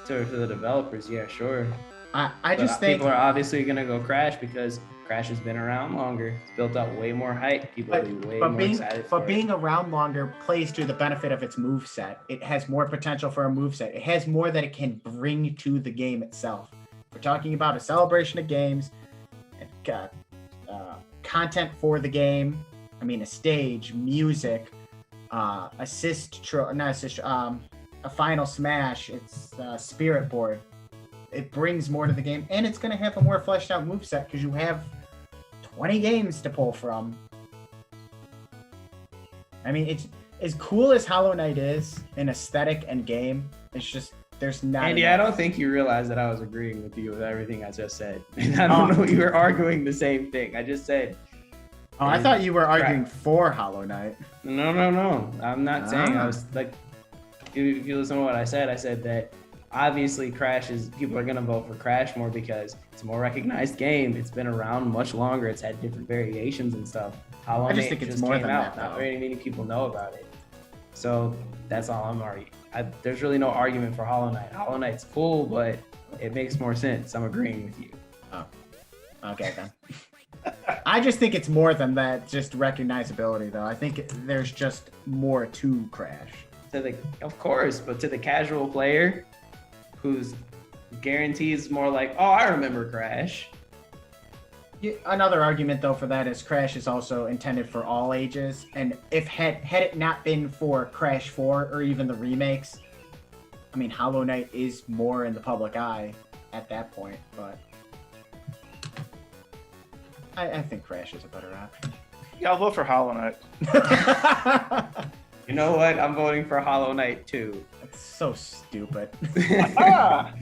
so for the developers, yeah, sure. I But just think, people are obviously gonna go Crash because Crash has been around longer. It's built up way more hype. People will be way more excited for it. being around longer plays to the benefit of its moveset. It has more potential for a moveset. It has more that it can bring to the game itself. We're talking about a celebration of games, content for the game. I mean, a stage, music, a final smash. It's a spirit board. It brings more to the game, and it's going to have a more fleshed out moveset because you have 20 games to pull from. I mean, it's as cool as Hollow Knight is in aesthetic and game. It's just there's not. Andy, I enough. don't think you realize that I was agreeing with you with everything I just said. And I don't know you were arguing the same thing. I just said, Oh, I thought you were arguing for Hollow Knight. no. I'm not saying I was like, if you listen to what I said that obviously people are gonna vote for Crash more because it's a more recognized game. It's been around much longer. It's had different variations and stuff. Hollow I just Knight think it's just more came than out. that, Not though. very many people know about it. So that's all I'm arguing. There's really no argument for Hollow Knight. Hollow Knight's cool, but it makes more sense. I'm agreeing with you. Okay, then. I just think it's more than that, just recognizability, though. I think there's just more to Crash. Of course, but to the casual player who's guarantees more like, oh, I remember Crash. Yeah, another argument, though, for that is Crash is also intended for all ages, and if had it not been for Crash 4 or even the remakes, I mean, Hollow Knight is more in the public eye at that point, but I think Crash is a better option. Yeah, I'll vote for Hollow Knight. You know what? I'm voting for Hollow Knight too. That's so stupid. Ah!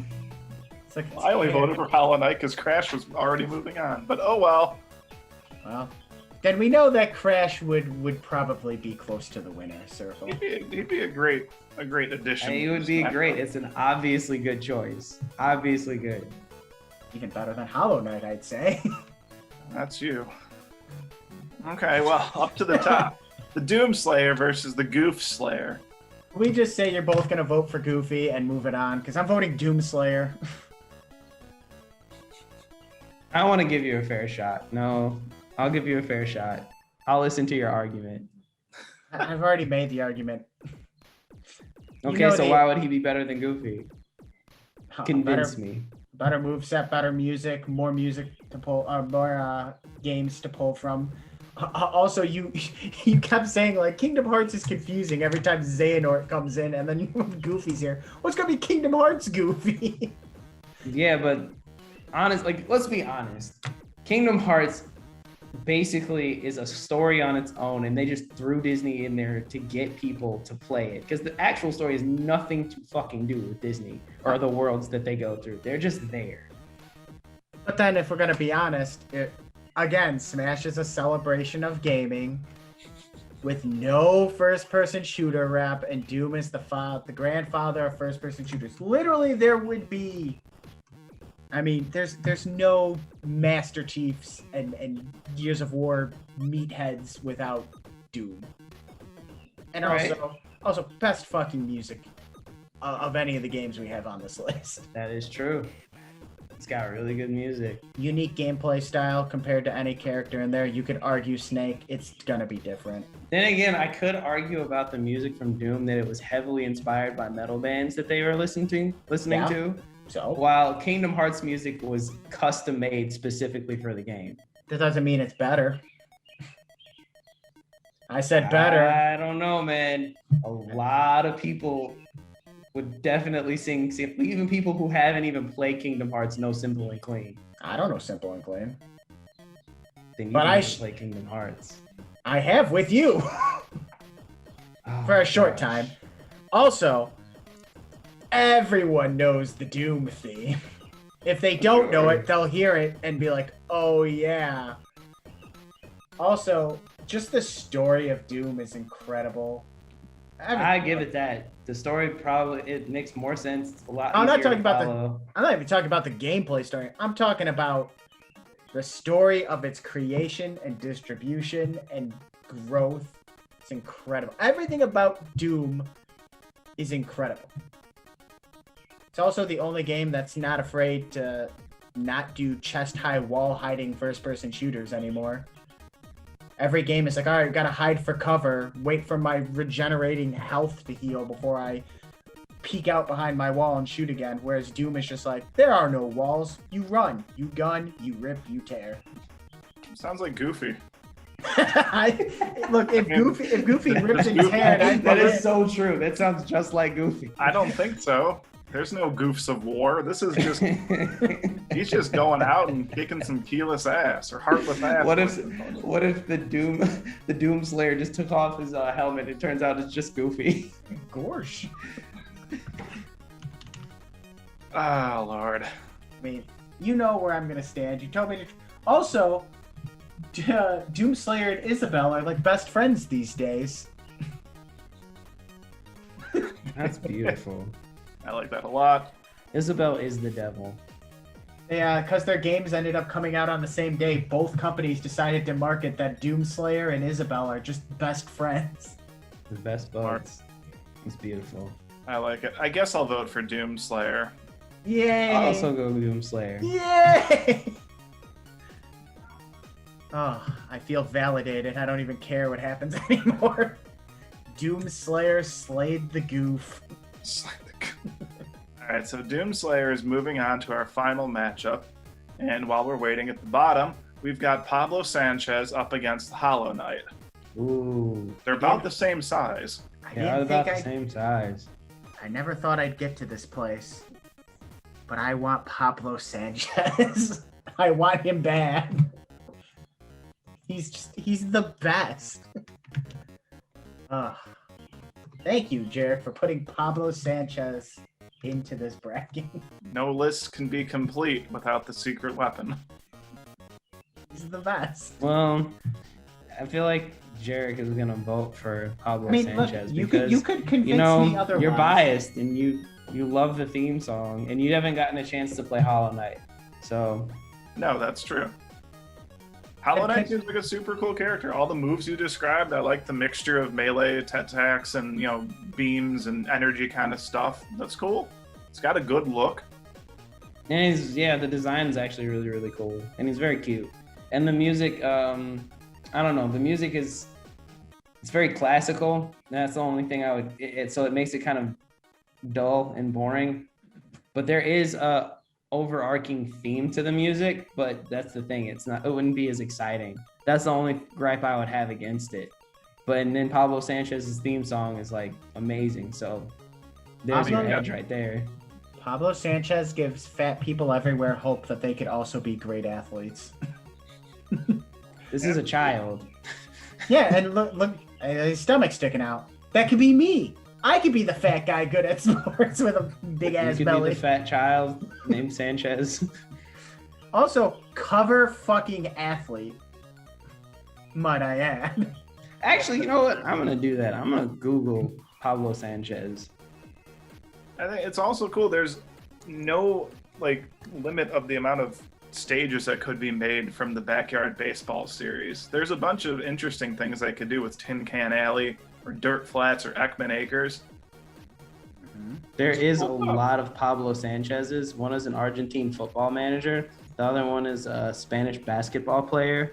It's like, I only voted for Hollow Knight because Crash was already moving on. But oh well. Well, then we know that Crash would probably be close to the winner circle. He'd be a great addition. He would be great. It's an obviously good choice. Obviously good. Even better than Hollow Knight, I'd say. That's you. Okay, well, up to the top. The Doom Slayer versus the Goof Slayer. We just say you're both gonna vote for Goofy and move it on, because I'm voting Doomslayer. I want to give you a fair shot. No, I'll give you a fair shot. I'll listen to your argument. I've already made the argument. Okay, know so why would he be better than Goofy? Convince me. Better moveset, better music, more music to pull, more games to pull from. Also, you kept saying like Kingdom Hearts is confusing every time Xehanort comes in, and then Goofy's here. What's gonna be Kingdom Hearts Goofy? Yeah, but let's be honest. Kingdom Hearts basically is a story on its own, and they just threw Disney in there to get people to play it because the actual story has nothing to fucking do with Disney or the worlds that they go through. They're just there. But then, if we're gonna be honest, again, Smash is a celebration of gaming with no first-person shooter rep, and Doom is the grandfather of first-person shooters. Literally, there would be. I mean, there's no Master Chiefs and Gears of War meatheads without Doom. And Right. also best fucking music of any of the games we have on this list. That is true. It's got really good music. Unique gameplay style compared to any character in there. You could argue Snake, it's gonna be different. Then again, I could argue about the music from Doom that it was heavily inspired by metal bands that they were listening Yeah. to, So while Kingdom Hearts music was custom made specifically for the game. that doesn't mean it's better. I said better. I don't know, man. A lot of people would definitely sing, even people who haven't even played Kingdom Hearts know Simple and Clean. I don't know Simple and Clean. Then you But need I to play Kingdom Hearts. I have with you Oh, for a short gosh. time. Also, everyone knows the Doom theme. If they don't know it, they'll hear it and be like, oh yeah. Also, just the story of Doom is incredible. I give it that. The story it makes more sense. It's a lot. I'm not easier to talking about the- follow. I'm not even talking about the gameplay story. I'm talking about the story of its creation and distribution and growth. It's incredible. Everything about Doom is incredible. It's also the only game that's not afraid to not do chest-high wall-hiding first-person shooters anymore. Every game is like, all right, gotta hide for cover, wait for my regenerating health to heal before I peek out behind my wall and shoot again. Whereas Doom is just like, there are no walls. You run, you gun, you rip, you tear. Sounds like Goofy. Look, if Goofy rips and tears, I'd That love is it. so true. That sounds just like Goofy. I don't think so. There's no goofs of war. This is just he's just going out and kicking some keyless ass or heartless ass. What if the Doom Slayer just took off his helmet? It turns out it's just Goofy. Gorsh. Oh Lord. I mean, you know where I'm gonna stand. You told me to. Also, Doomslayer and Isabel are like best friends these days. That's beautiful. I like that a lot. Isabel is the devil. Yeah, because their games ended up coming out on the same day, both companies decided to market that Doomslayer and Isabel are just best friends. The best buds. It's beautiful. I like it. I guess I'll vote for Doomslayer. Yay! I'll also go Doomslayer. Yay! Oh, I feel validated. I don't even care what happens anymore. Doomslayer slayed the goof. All right, so Doomslayer is moving on to our final matchup. And while we're waiting at the bottom, we've got Pablo Sanchez up against Hollow Knight. Ooh. They're about the same size. I Yeah, didn't about think the same size. I never thought I'd get to this place. But I want Pablo Sanchez. I want him bad. He's the best. Thank you, Jarek, for putting Pablo Sanchez into this bracket. No list can be complete without the secret weapon. He's the best. Well, I feel like Jarek is gonna vote for Pablo I mean, look, Sanchez you because could convince you know me otherwise. you're biased and you love the theme song and you haven't gotten a chance to play Hollow Knight. So No, that's true. Hollow Knight seems like a super cool character. All the moves you described, I like the mixture of melee attacks and, beams and energy kind of stuff. That's cool. It's got a good look. and the design is actually really, really cool. And he's very cute. And the music, I don't know, the music it's very classical. That's the only thing so it makes it kind of dull and boring. But there is a overarching theme to the music, but that's the thing. It wouldn't be as exciting. That's the only gripe I would have against it. And then Pablo Sanchez's theme song is like amazing. So there's your edge right there. Pablo Sanchez gives fat people everywhere hope that they could also be great athletes. This is a child. Yeah, and look, his stomach's sticking out. That could be me. I could be the fat guy good at sports with a big ass You could belly. be the fat child named Sanchez. Also, cover fucking athlete. Might I add? Actually, you know what? I'm gonna do that. I'm gonna Google Pablo Sanchez. I think it's also cool. There's no limit of the amount of stages that could be made from the Backyard Baseball series. There's a bunch of interesting things they could do with Tin Can Alley or Dirt Flats or Ekman Acres. There is a lot of Pablo Sanchez's. One is an Argentine football manager. The other one is a Spanish basketball player.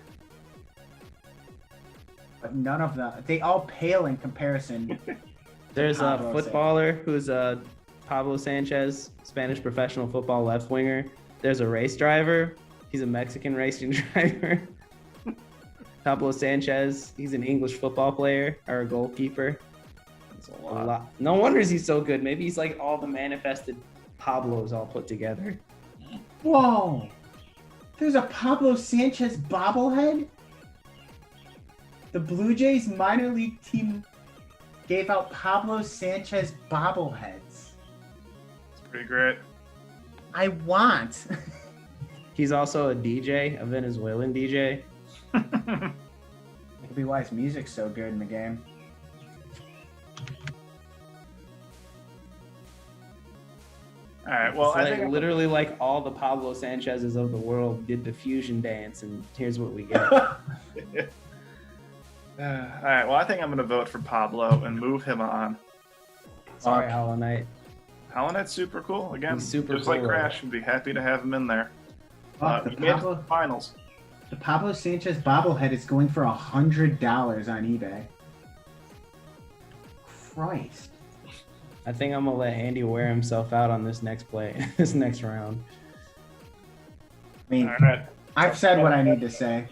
But none of them, they all pale in comparison. There's a Pablo footballer who's a Pablo Sanchez, Spanish professional football left winger. There's a race driver. He's a Mexican racing driver. Pablo Sanchez, he's an English football player or a goalkeeper. That's A lot. No wonder he's so good. Maybe he's like all the manifested Pablos all put together. Whoa! There's a Pablo Sanchez bobblehead? The Blue Jays minor league team gave out Pablo Sanchez bobbleheads. It's pretty great. I want. He's also a DJ, a Venezuelan DJ. Could be why his music's so good in the game. All right. Well, It's I like think literally like all the Pablo Sanchez's of the world did the fusion dance, and here's what we get. all right. Well, I think I'm going to vote for Pablo and move him on. Sorry, Hollow Knight. Hollow Knight's super cool. Again, He's super just like cool. Crash, would be happy to have him in there. Fuck, We made it to the finals. the Pablo Sanchez bobblehead is going for $100 on eBay. Christ. I think I'm gonna let Andy wear himself out on this next this next round. I mean, All right. I've said what I need to say.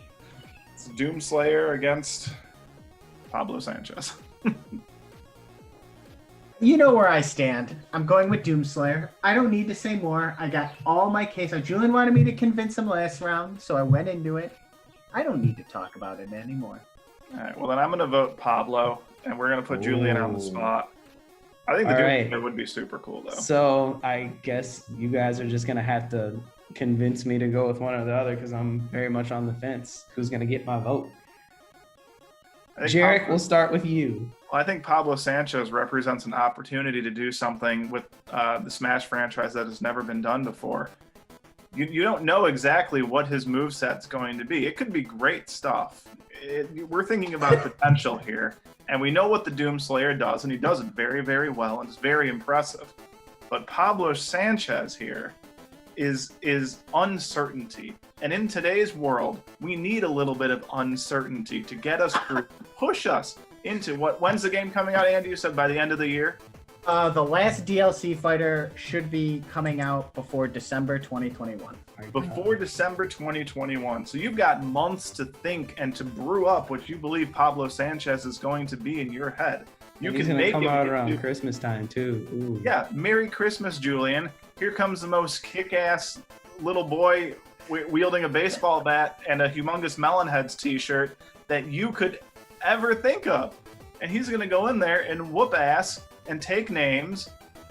It's Doomslayer against Pablo Sanchez. You know where I stand. I'm going with Doomslayer. I don't need to say more. I got all my case. Julian wanted me to convince him last round, so I went into it. I don't need to talk about it anymore. All right. Well, then I'm going to vote Pablo, and we're going to put Julian on the Ooh. spot. I think the All right. Doomslayer would be super cool, though. So I guess you guys are just gonna have to convince me to go with one or the other because I'm very much on the fence. Who's gonna get my vote? Jarek, we'll start with you. I think Pablo Sanchez represents an opportunity to do something with the Smash franchise that has never been done before. You don't know exactly what his moveset's going to be. It could be great stuff. We're thinking about potential here, and we know what the Doomslayer does, and he does it very, very well, and it's very impressive. But Pablo Sanchez here is uncertainty. And in today's world, we need a little bit of uncertainty to get us through, push us into when's the game coming out, Andy? You said by the end of the year? The last DLC fighter should be coming out before December 2021. Before December 2021. So you've got months to think and to brew up what you believe Pablo Sanchez is going to be in your head. You He's can gonna make come it out around Christmas time too. Ooh. Yeah, Merry Christmas, Julian. Here comes the most kick-ass little boy wielding a baseball bat and a humongous Melonheads t-shirt that you could ever think of. And he's going to go in there and whoop ass and take names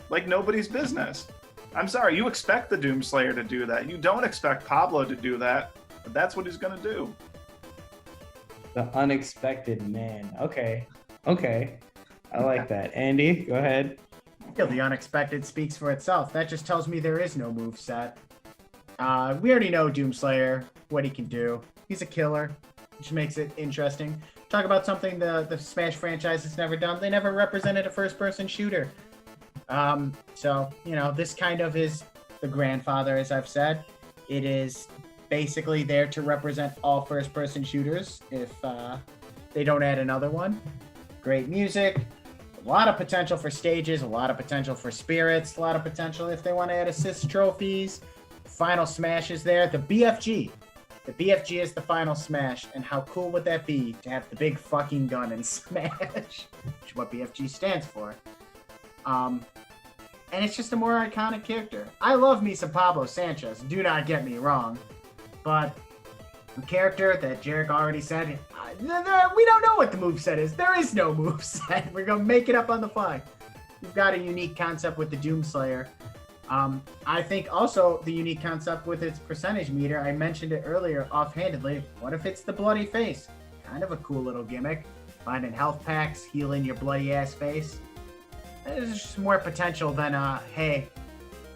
like nobody's business. I'm sorry, you expect the Doomslayer to do that. You don't expect Pablo to do that, but that's what he's going to do. The unexpected man. Okay. I like that. Andy, go ahead. I feel the unexpected speaks for itself. That just tells me there is no moveset. We already know Doomslayer, what he can do. He's a killer, which makes it interesting. Talk about something the Smash franchise has never done. They never represented a first-person shooter. So, this kind of is the grandfather, as I've said. It is basically there to represent all first-person shooters if they don't add another one. Great music, a lot of potential for stages, a lot of potential for spirits, a lot of potential if they want to add assist trophies. Final Smash is there. The BFG. The BFG is the final Smash, and how cool would that be to have the big fucking gun in Smash, which is what BFG stands for. And it's just a more iconic character. I love me some Pablo Sanchez, do not get me wrong, but the character that Jarek already said, we don't know what the moveset is. There is no moveset. We're going to make it up on the fly. You've got a unique concept with the Doomslayer. I think also the unique concept with its percentage meter, I mentioned it earlier offhandedly. What if it's the bloody face? Kind of a cool little gimmick. Finding health packs, healing your bloody ass face. There's just more potential than, hey,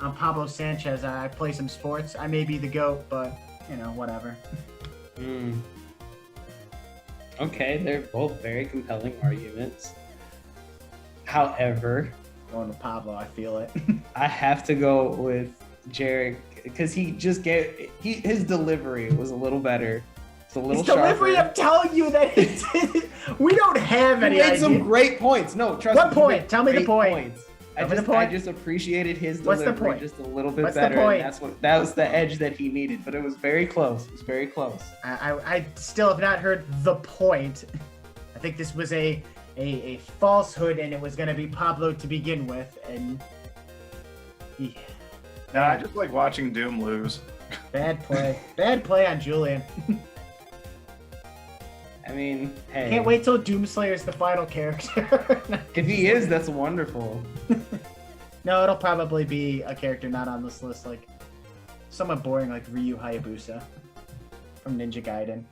I'm Pablo Sanchez. I play some sports. I may be the GOAT, but, whatever. Okay, they're both very compelling arguments. However, Going to Pablo, I feel it. I have to go with Jarek because he just his delivery was a little better. It's a little His delivery, sharper. I'm telling you that we don't have He any made idea. some great points. No, trust What me. he point? made Tell me the great point. points. Tell me the point. I just appreciated his What's the delivery point? just a little bit What's the better. point? And that was the edge that he needed, but it was very close. It was very close. I still have not heard the point. I think this was a falsehood, and it was going to be Pablo to begin with, and Now, I just like watching Doom lose. bad play on Julian. I mean, hey, Can't wait till Doomslayer's the final character. if he is, that's wonderful. No, it'll probably be a character not on this list, like someone boring like Ryu Hayabusa from Ninja Gaiden,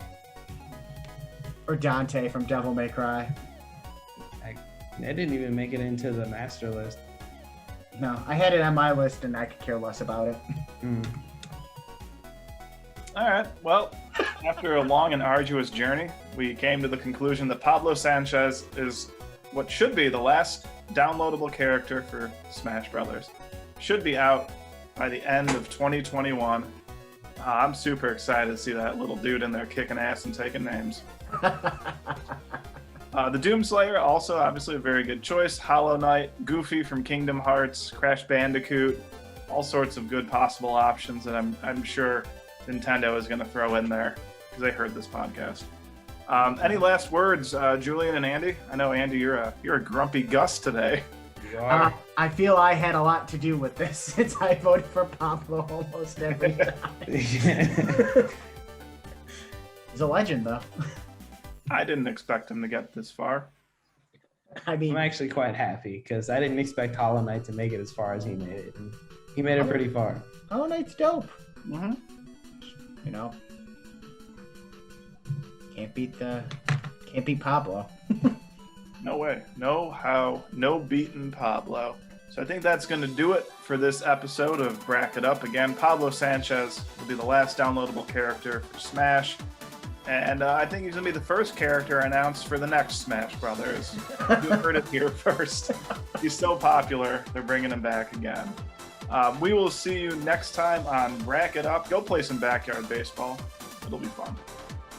or Dante from Devil May Cry. That didn't even make it into the master list. No, I had it on my list, and I could care less about it. All right. Well, after a long and arduous journey, we came to the conclusion that Pablo Sanchez is what should be the last downloadable character for Smash Brothers. Should be out by the end of 2021. I'm super excited to see that little dude in there kicking ass and taking names. The Doomslayer, also obviously a very good choice. Hollow Knight, Goofy from Kingdom Hearts, Crash Bandicoot, all sorts of good possible options that I'm sure Nintendo is going to throw in there because they heard this podcast. Any last words, Julian and Andy? I know, Andy, you're a grumpy Gus today. You are. I feel I had a lot to do with this since I voted for Pablo almost every time. He's a legend, though. I didn't expect him to get this far. I mean, I'm actually quite happy because I didn't expect Hollow Knight to make it as far as he made it. And he made it pretty far. Hollow Knight's dope. Mm-hmm. Can't beat the Can't beat Pablo. No way. No how. No beating Pablo. So I think that's going to do it for this episode of Bracket Up. Again, Pablo Sanchez will be the last downloadable character for Smash. And I think he's going to be the first character announced for the next Smash Brothers. You heard it here first. He's so popular, they're bringing him back again. We will see you next time on Bracket Up. Go play some backyard baseball. It'll be fun.